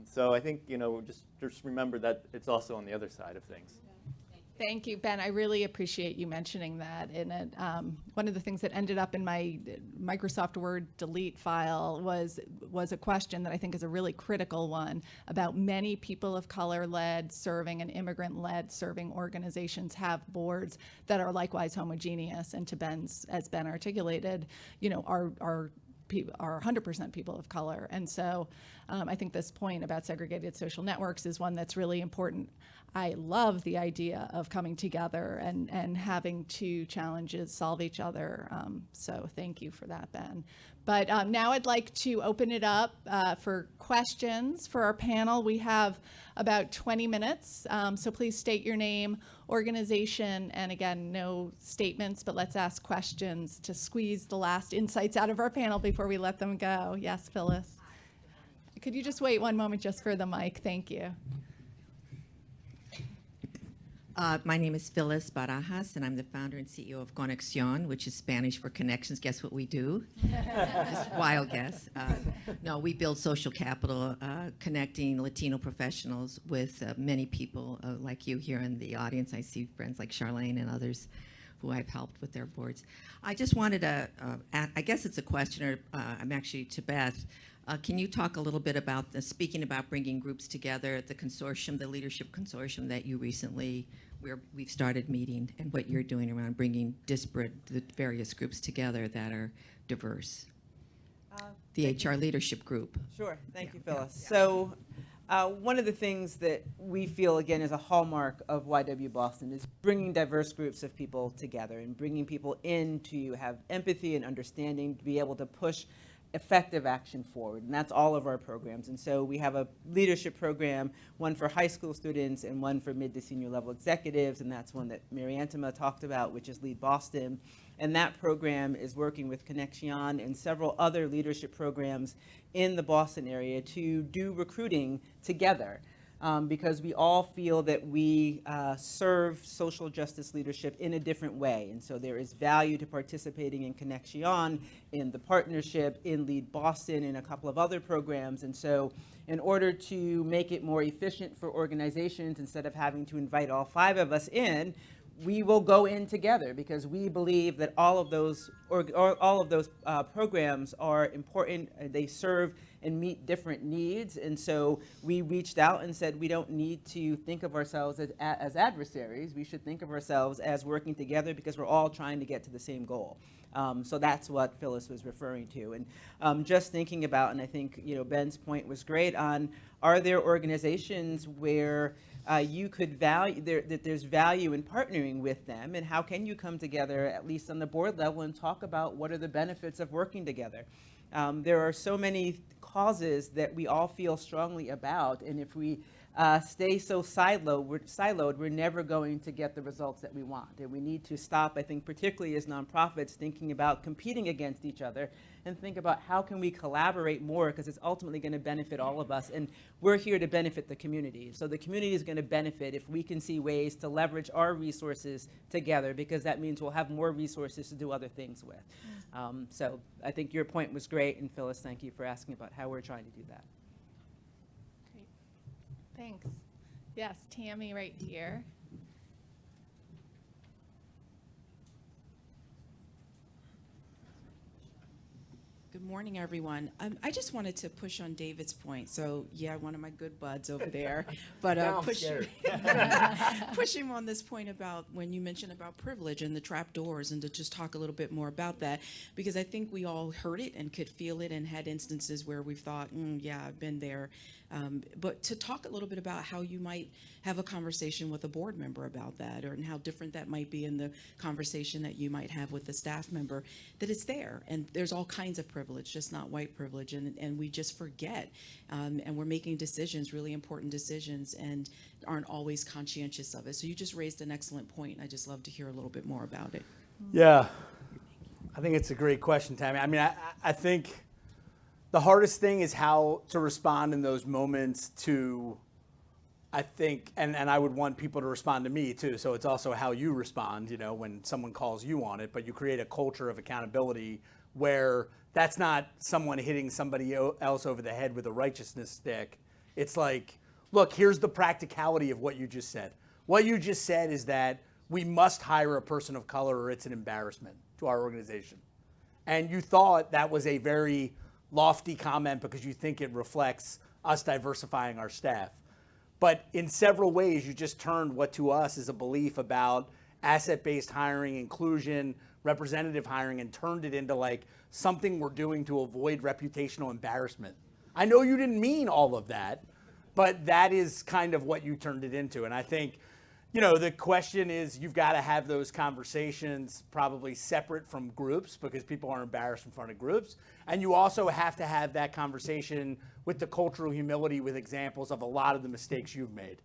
So I think, just remember that it's also on the other side of things. Thank you, Ben. I really appreciate you mentioning that. And one of the things that ended up in my Microsoft Word delete file was a question that I think is a really critical one about many people of color-led serving and immigrant-led serving organizations have boards that are likewise homogeneous. And to Ben's, as Ben articulated, are 100% people of color. And so I think this point about segregated social networks is one that's really important. I love the idea of coming together and having 2 challenges solve each other. So thank you for that, Ben. But now I'd like to open it up for questions for our panel. We have about 20 minutes, so please state your name, organization, and again, no statements, but let's ask questions to squeeze the last insights out of our panel before we let them go. Yes, Phyllis. Could you just wait one moment just for the mic? Thank you. My name is Phyllis Barajas, and I'm the founder and CEO of Conexión, which is Spanish for connections. Guess what we do? Just wild guess. No, we build social capital, connecting Latino professionals with many people like you here in the audience. I see friends like Charlene and others who I've helped with their boards. I just wanted to, I guess it's a question, or I'm actually to Beth. Can you talk a little bit about speaking about bringing groups together, the consortium, the leadership consortium that you recently, we've started meeting, and what you're doing around bringing the various groups together that are diverse? The HR leadership group. Sure, thank you, Phyllis. So one of the things that we feel, again, is a hallmark of YW Boston is bringing diverse groups of people together and bringing people in to have empathy and understanding, to be able to push effective action forward, and that's all of our programs. And so we have a leadership program, one for high school students and one for mid to senior level executives, and that's one that Mary Antema talked about, which is Lead Boston. And that program is working with Conexión and several other leadership programs in the Boston area to do recruiting together. Because we all feel that we serve social justice leadership in a different way. And so there is value to participating in Conexión, in the partnership, in Lead Boston, and a couple of other programs. And so in order to make it more efficient for organizations, instead of having to invite all 5 of us in, we will go in together, because we believe that all of those programs are important. They serve and meet different needs. And so we reached out and said, we don't need to think of ourselves as adversaries. We should think of ourselves as working together, because we're all trying to get to the same goal. So that's what Phyllis was referring to. And just thinking about, and I think Ben's point was great on, are there organizations where you could value that there's value in partnering with them, and how can you come together, at least on the board level, and talk about what are the benefits of working together? There are so many causes that we all feel strongly about, and if we stay so siloed, we're never going to get the results that we want. And we need to stop, I think, particularly as nonprofits, thinking about competing against each other and think about how can we collaborate more, because it's ultimately going to benefit all of us. And we're here to benefit the community. So the community is going to benefit if we can see ways to leverage our resources together, because that means we'll have more resources to do other things with. So I think your point was great. And Phyllis, thank you for asking about how we're trying to do that. Thanks. Yes, Tammy right here. Good morning, everyone. I just wanted to push on David's point. So, yeah, one of my good buds over there. But push him on this point about when you mentioned about privilege and the trap doors, and to just talk a little bit more about that, because I think we all heard it and could feel it and had instances where we've thought, yeah, I've been there. But to talk a little bit about how you might have a conversation with a board member about that, and how different that might be in the conversation that you might have with the staff member, that it's there. And there's all kinds of privilege, just not white privilege. And we just forget. And we're making decisions, really important decisions, and aren't always conscientious of it. So you just raised an excellent point. And I just love to hear a little bit more about it. Yeah, I think it's a great question, Tammy. I mean, I think the hardest thing is how to respond in those moments to, I think, and I would want people to respond to me too. So it's also how you respond, when someone calls you on it, but you create a culture of accountability where that's not someone hitting somebody else over the head with a righteousness stick. It's like, look, here's the practicality of what you just said. What you just said is that we must hire a person of color or it's an embarrassment to our organization. And you thought that was a very lofty comment because you think it reflects us diversifying our staff. But in several ways, you just turned what to us is a belief about asset-based hiring, inclusion, representative hiring, and turned it into like something we're doing to avoid reputational embarrassment. I know you didn't mean all of that, but that is kind of what you turned it into. And I think, the question is you've got to have those conversations probably separate from groups because people are embarrassed in front of groups. And you also have to have that conversation with the cultural humility with examples of a lot of the mistakes you've made,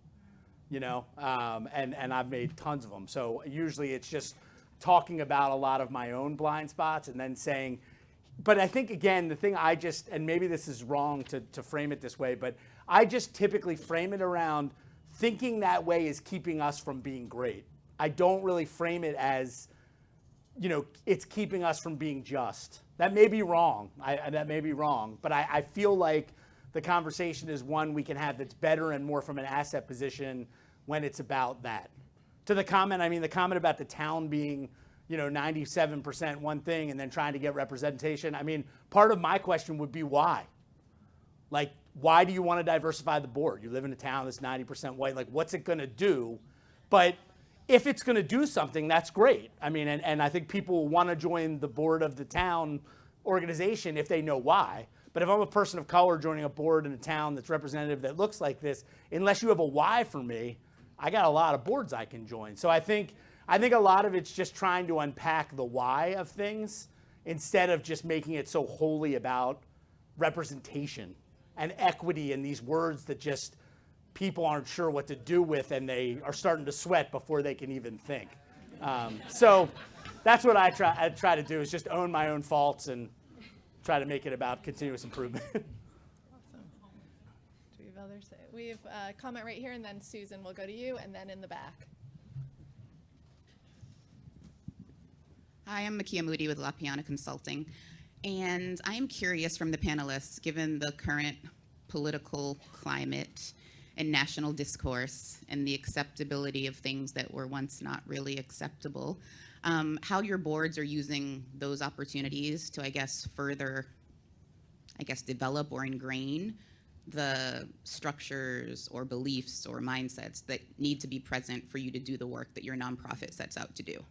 and I've made tons of them. So usually it's just talking about a lot of my own blind spots and then saying, but I think, again, the thing and maybe this is wrong to frame it this way, but I just typically frame it around thinking that way is keeping us from being great. I don't really frame it as, it's keeping us from being just. That may be wrong. That may be wrong. But I feel like the conversation is one we can have that's better and more from an asset position when it's about that. To the comment about the town being, 97% one thing and then trying to get representation. Part of my question would be why? Like, why do you want to diversify the board? You live in a town that's 90% white. Like, what's it going to do? But if it's going to do something, that's great. And I think people will want to join the board of the town organization if they know why. But if I'm a person of color joining a board in a town that's representative that looks like this, unless you have a why for me, I got a lot of boards I can join. So I think a lot of it's just trying to unpack the why of things instead of just making it so wholly about representation and equity and these words that just people aren't sure what to do with and they are starting to sweat before they can even think. So that's what I try to do is just own my own faults and try to make it about continuous improvement. Awesome. Do we have others? We have a comment right here, and then Susan, we'll go to you, and then in the back. Hi, I'm Makia Moody with La Piana Consulting. And I am curious from the panelists, given the current political climate and national discourse and the acceptability of things that were once not really acceptable, how your boards are using those opportunities to, further, develop or ingrain the structures or beliefs or mindsets that need to be present for you to do the work that your nonprofit sets out to do.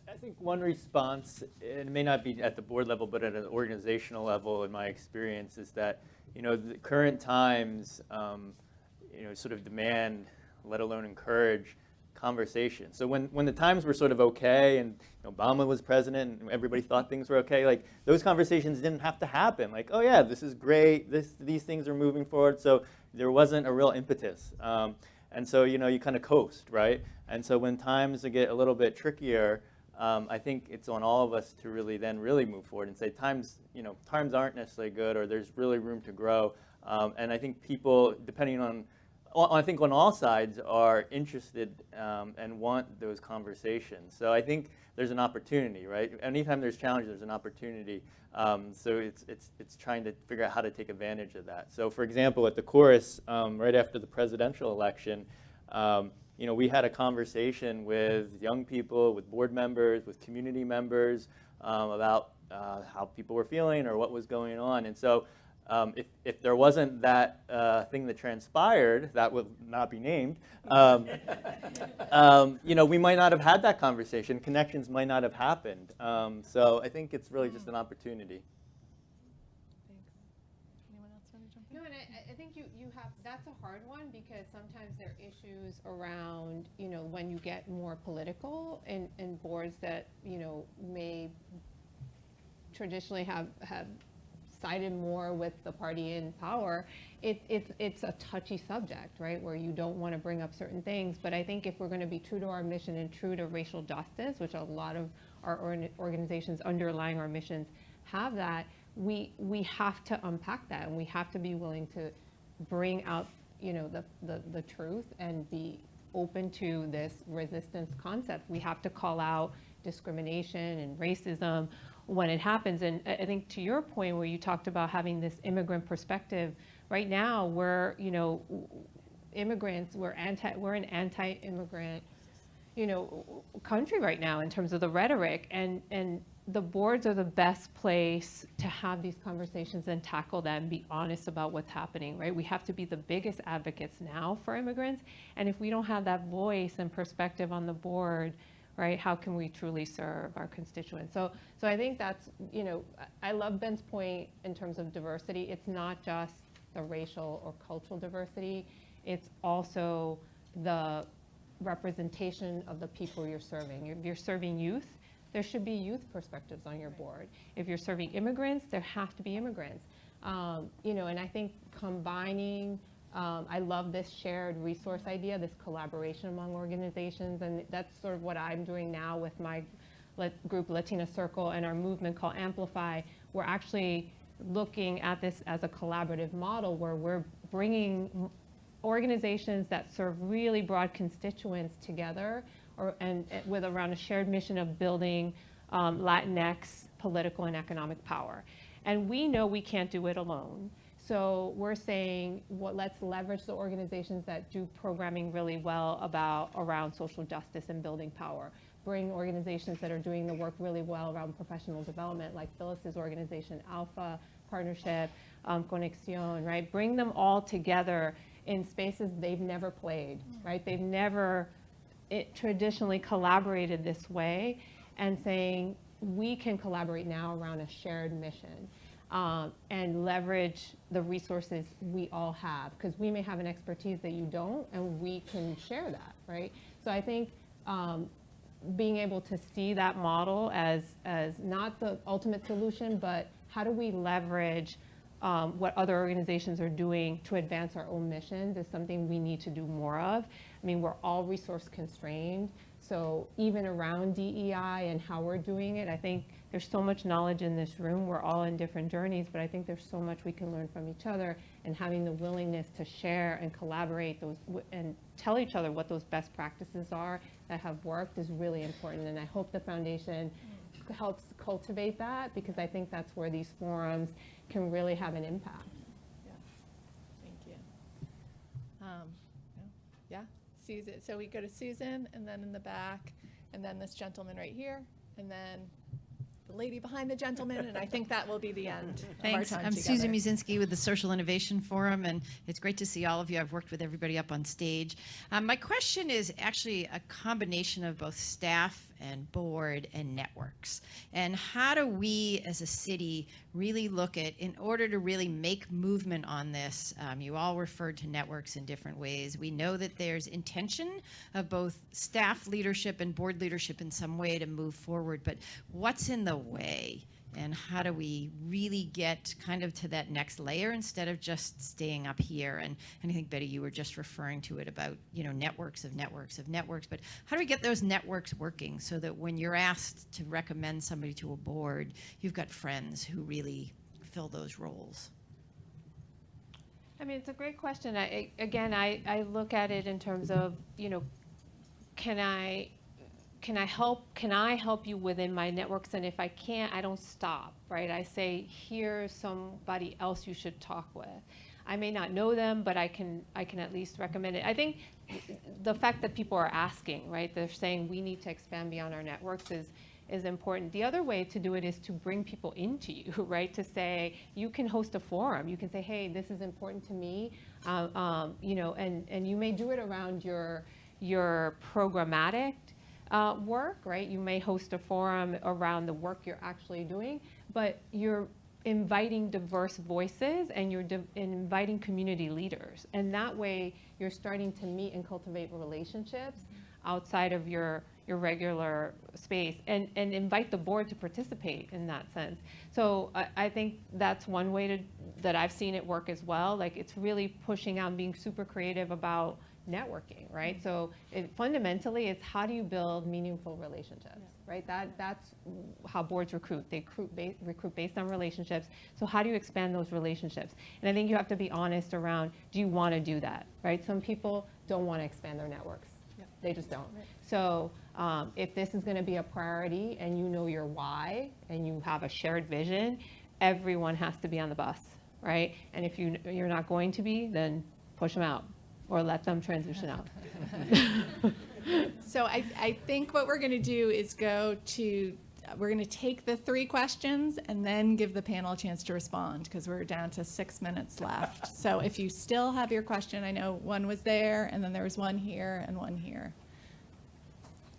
I think one response, and it may not be at the board level, but at an organizational level, in my experience, is that the current times, sort of demand, let alone encourage, conversation. So when the times were sort of okay and Obama was president and everybody thought things were okay, like those conversations didn't have to happen. Like, oh yeah, this is great, these things are moving forward. So there wasn't a real impetus. And so, you kind of coast, right? And so when times get a little bit trickier, I think it's on all of us to really move forward and say times aren't necessarily good, or there's really room to grow. And I think people, depending on, I think on all sides, are interested and want those conversations. So I think there's an opportunity, right? Anytime there's challenge, there's an opportunity. So it's trying to figure out how to take advantage of that. So for example, at the chorus, right after the presidential election, we had a conversation with young people, with board members, with community members about how people were feeling or what was going on. And so if there wasn't that thing that transpired, that will not be named, we might not have had that conversation. Connections might not have happened. So I think it's really just an opportunity. No, and I think you have, that's a hard one because sometimes there are issues around, when you get more political in boards that, may traditionally have sided more with the party in power. It's a touchy subject, right, where you don't want to bring up certain things. But I think if we're going to be true to our mission and true to racial justice, which a lot of our organizations underlying our missions have that, we have to unpack that, and we have to be willing to bring out the truth and be open to this resistance concept. We have to call out discrimination and racism when it happens. And I think to your point where you talked about having this immigrant perspective, right now we're immigrants, we're an anti-immigrant country right now in terms of the rhetoric, and the boards are the best place to have these conversations and tackle them, be honest about what's happening, right? We have to be the biggest advocates now for immigrants, and if we don't have that voice and perspective on the board, right, how can we truly serve our constituents? So I think that's, I love Ben's point in terms of diversity. It's not just the racial or cultural diversity, it's also the representation of the people you're serving. If you're serving youth, there should be youth perspectives on your board. If you're serving immigrants, there have to be immigrants. And I think combining, I love this shared resource idea, this collaboration among organizations, and that's sort of what I'm doing now with my group Latina Circle and our movement called Amplify. We're actually looking at this as a collaborative model where we're bringing organizations that serve really broad constituents together, and with around a shared mission of building Latinx political and economic power. And we know we can't do it alone. So we're saying, let's leverage the organizations that do programming really well around social justice and building power. Bring organizations that are doing the work really well around professional development, like Phyllis's organization, Alpha Partnership, Conexión, right? Bring them all together in spaces they've never played, right? They've never traditionally collaborated this way, and saying we can collaborate now around a shared mission and leverage the resources we all have, because we may have an expertise that you don't, and we can share that, right? So I think being able to see that model as not the ultimate solution, but how do we leverage what other organizations are doing to advance our own missions is something we need to do more of. I mean, we're all resource constrained, so even around DEI and how we're doing it, I think there's so much knowledge in this room. We're all in different journeys, but I think there's so much we can learn from each other, and having the willingness to share and collaborate those and tell each other what those best practices are that have worked is really important. And I hope the foundation helps cultivate that, because I think that's where these forums can really have an impact. Yeah, thank you. Yeah, Susan. So we go to Susan, and then in the back, and then this gentleman right here, and then the lady behind the gentleman, and I think that will be the end Thanks. of our time I'm together. Susan Musinski with the Social Innovation Forum, and it's great to see all of you. I've worked with everybody up on stage. My question is actually a combination of both staff and board and networks. And how do we as a city really look at, in order to really make movement on this, you all referred to networks in different ways. We know that there's intention of both staff leadership and board leadership in some way to move forward, but what's in the way? And how do we really get kind of to that next layer instead of just staying up here? And I think, Betty, you were just referring to it about, you know, networks of networks of networks. But how do we get those networks working so that when you're asked to recommend somebody to a board, you've got friends who really fill those roles? I mean, it's a great question. I look at it in terms of, you know, can I help you within my networks? And if I can't, I don't stop, right? I say, here's somebody else you should talk with. I may not know them, but I can at least recommend it. I think the fact that people are asking, right? They're saying we need to expand beyond our networks is important. The other way to do it is to bring people into you, right? To say, you can host a forum. You can say, hey, this is important to me, you know, and you may do it around your programmatic work, right? You may host a forum around the work you're actually doing, but you're inviting diverse voices and you're inviting community leaders. And that way you're starting to meet and cultivate relationships outside of your regular space and invite the board to participate in that sense. So I think that's one way that I've seen it work as well. Like, it's really pushing out and being super creative about networking, right? So fundamentally, it's how do you build meaningful relationships, right? That's how boards recruit. They recruit based on relationships. So how do you expand those relationships? And I think you have to be honest around, do you want to do that, right? Some people don't want to expand their networks. They just don't. Right. So if this is going to be a priority and you know your why and you have a shared vision, everyone has to be on the bus, right? And if you're not going to be, then push them out or let them transition out. So I think what we're going to do is we're going to take the 3 questions and then give the panel a chance to respond, because we're down to 6 minutes left. So if you still have your question, I know one was there, and then there was one here and one here.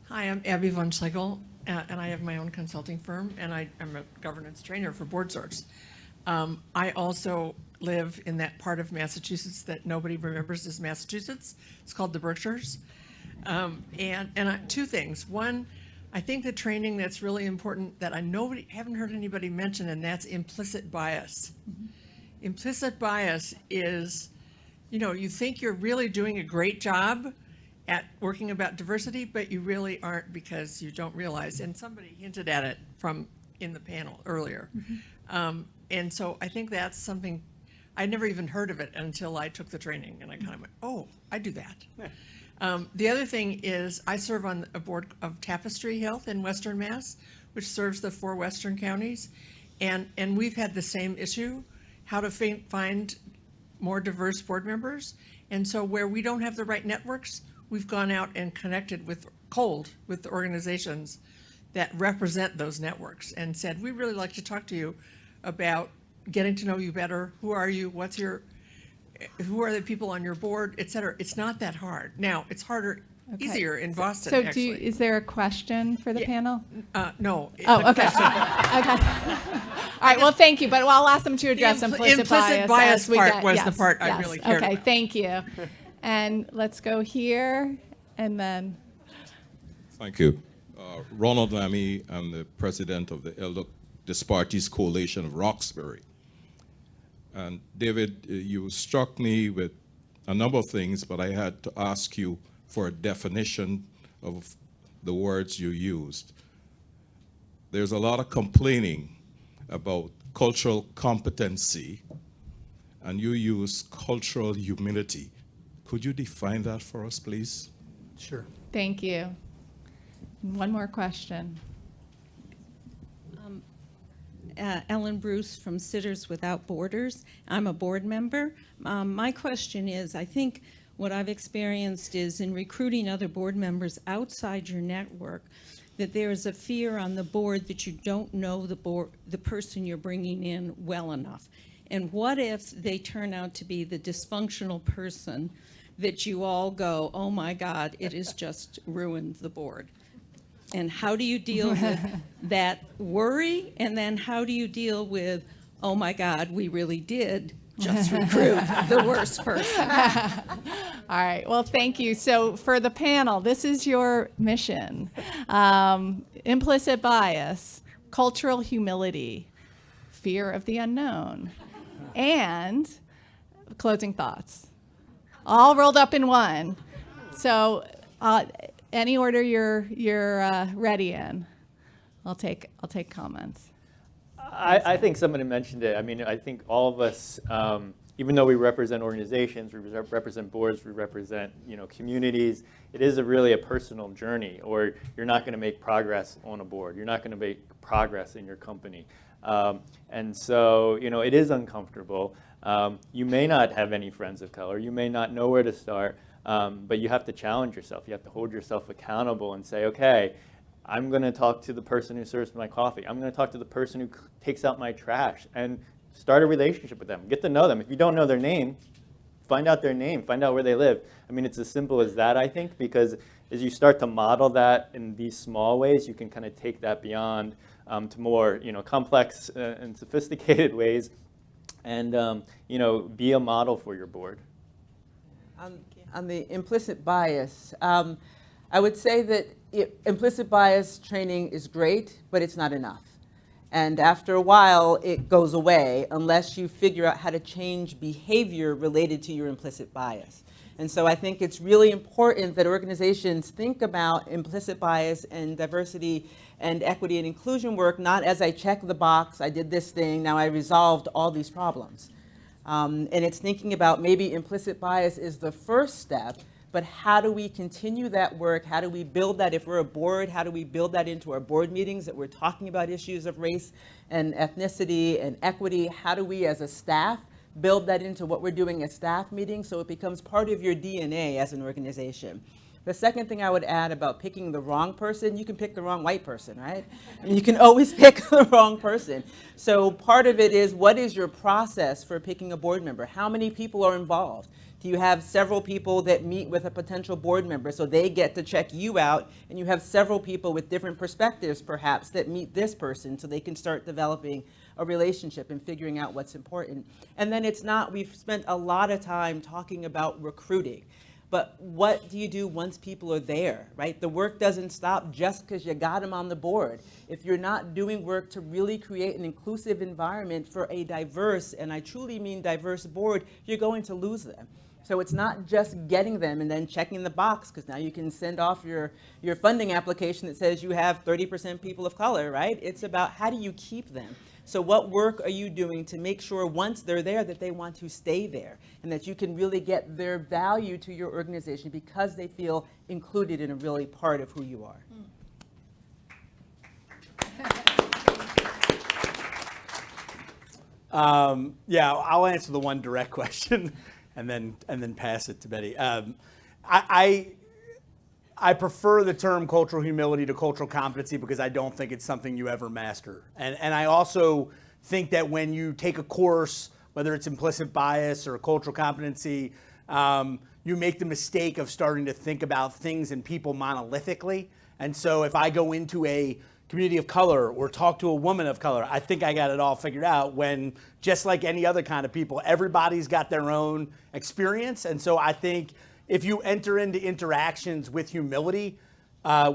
Hi, I'm Abby Von Schlegel, and I have my own consulting firm, and I'm a governance trainer for BoardSource. I also live in that part of Massachusetts that nobody remembers as Massachusetts. It's called the Berkshires. And 2 things. One, I think the training that's really important that I haven't heard anybody mention, and that's implicit bias. Mm-hmm. Implicit bias is, you know, you think you're really doing a great job at working about diversity, but you really aren't, because you don't realize. And somebody hinted at it in the panel earlier. Mm-hmm. And so I think that's something, I never even heard of it until I took the training, and I kind of went, oh, I do that. Yeah. The other thing is I serve on a board of Tapestry Health in Western Mass, which serves the 4 Western counties. And we've had the same issue, how to find more diverse board members. And so where we don't have the right networks, we've gone out and connected with the organizations that represent those networks and said, we'd really like to talk to you about getting to know you better. Who are you? Who are the people on your board, et cetera. It's not that hard. Now, it's easier in Boston, So actually. is there a question for the panel? No. Oh, okay. Okay. All right, well, thank you, but I'll ask them to address implicit bias part was the part I really cared about. Okay, thank you. And let's go here, and then. Thank you. Ronald Lammy, I'm the president of the Elder Disparities Coalition of Roxbury. And David, you struck me with a number of things, but I had to ask you for a definition of the words you used. There's a lot of complaining about cultural competency, and you use cultural humility. Could you define that for us, please? Sure. Thank you. One more question. Ellen Bruce from Sitters Without Borders. I'm a board member. My question is, I think what I've experienced is in recruiting other board members outside your network, that there is a fear on the board that you don't know the person you're bringing in well enough. And what if they turn out to be the dysfunctional person that you all go, oh my God, it has just ruined the board? And how do you deal with that worry? And then how do you deal with, oh my God, we really did just recruit the worst person? All right. Well, thank you. So for the panel, this is your mission. Implicit bias, cultural humility, fear of the unknown, and closing thoughts. All rolled up in one. So any order you're ready in, I'll take comments. I think somebody mentioned it. I mean, I think all of us, even though we represent organizations, we represent boards, we represent communities, it is really a personal journey, or you're not going to make progress on a board. You're not going to make progress in your company. And so, it is uncomfortable. You may not have any friends of color. You may not know where to start, but you have to challenge yourself. You have to hold yourself accountable and say, okay, I'm going to talk to the person who serves my coffee. I'm going to talk to the person who takes out my trash, and start a relationship with them. Get to know them. If you don't know their name, find out their name. Find out where they live. I mean, it's as simple as that, I think, because as you start to model that in these small ways, you can kind of take that beyond to more complex and sophisticated ways, and be a model for your board. On the implicit bias, I would say that implicit bias training is great, but it's not enough. And after a while, it goes away unless you figure out how to change behavior related to your implicit bias. And so I think it's really important that organizations think about implicit bias and diversity and equity and inclusion work not as I check the box, I did this thing, now I resolved all these problems. And it's thinking about maybe implicit bias is the first step, but how do we continue that work? How do we build that? If we're a board, how do we build that into our board meetings, that we're talking about issues of race and ethnicity and equity? How do we as a staff build that into what we're doing at staff meetings so it becomes part of your DNA as an organization? The second thing I would add about picking the wrong person, you can pick the wrong white person, right? I mean, you can always pick the wrong person. So part of it is, what is your process for picking a board member? How many people are involved? Do you have several people that meet with a potential board member so they get to check you out, and you have several people with different perspectives perhaps that meet this person so they can start developing a relationship and figuring out what's important? And then it's not, we've spent a lot of time talking about recruiting, but what do you do once people are there, right? The work doesn't stop just because you got them on the board. If you're not doing work to really create an inclusive environment for a diverse, and I truly mean diverse board, you're going to lose them. So it's not just getting them and then checking the box, because now you can send off your funding application that says you have 30% people of color, right? It's about how do you keep them? So what work are you doing to make sure once they're there that they want to stay there, and that you can really get their value to your organization because they feel included in a really part of who you are? Yeah, I'll answer the one direct question and then pass it to Betty. I prefer the term cultural humility to cultural competency because I don't think it's something you ever master. And I also think that when you take a course, whether it's implicit bias or cultural competency, you make the mistake of starting to think about things and people monolithically. And so if I go into a community of color or talk to a woman of color, I think I got it all figured out, when just like any other kind of people, everybody's got their own experience. And so I think if you enter into interactions with humility,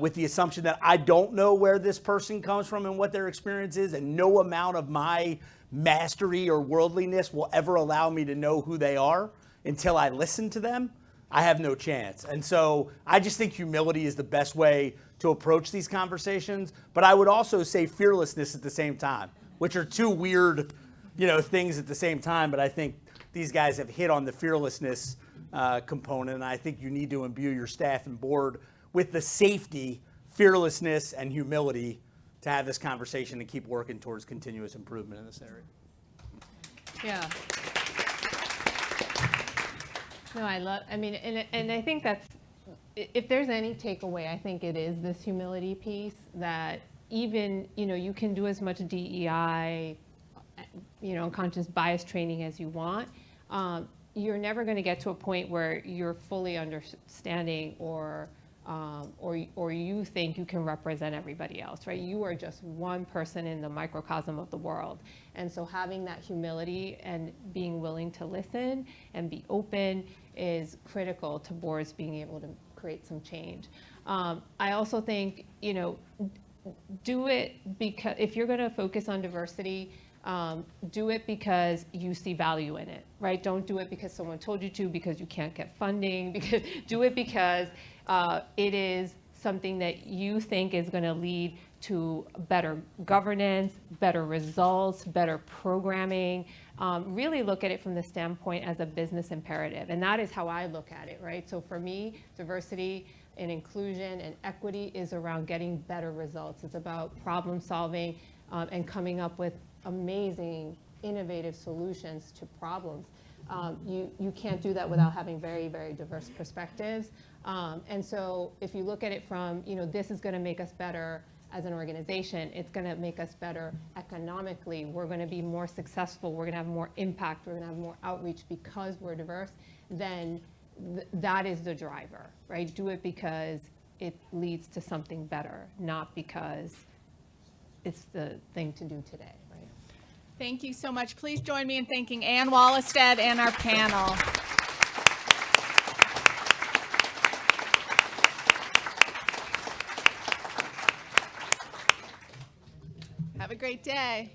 with the assumption that I don't know where this person comes from and what their experience is, and no amount of my mastery or worldliness will ever allow me to know who they are until I listen to them, I have no chance. And so I just think humility is the best way to approach these conversations. But I would also say fearlessness at the same time, which are two weird, things at the same time. But I think these guys have hit on the fearlessness component, and I think you need to imbue your staff and board with the safety, fearlessness, and humility to have this conversation and keep working towards continuous improvement in this area. Yeah. No, and I think that's, if there's any takeaway, I think it is this humility piece, that even, you can do as much DEI, unconscious bias training as you want. You're never going to get to a point where you're fully understanding or or you think you can represent everybody else, right? You are just one person in the microcosm of the world. And so having that humility and being willing to listen and be open is critical to boards being able to create some change. I also think, do it because if you're going to focus on diversity, do it because you see value in it, right? Don't do it because someone told you to, because you can't get funding, because do it because it is something that you think is going to lead to better governance, better results, better programming. Really look at it from the standpoint as a business imperative. And that is how I look at it, right? So for me, diversity and inclusion and equity is around getting better results. It's about problem solving and coming up with amazing, innovative solutions to problems. You can't do that without having very, very diverse perspectives. And so if you look at it from, this is going to make us better as an organization, it's going to make us better economically. We're going to be more successful. We're going to have more impact. We're going to have more outreach because we're diverse. Then that is the driver, right? Do it because it leads to something better, not because it's the thing to do today, right? Thank you so much. Please join me in thanking Anne Wallestead and our panel. Have a great day.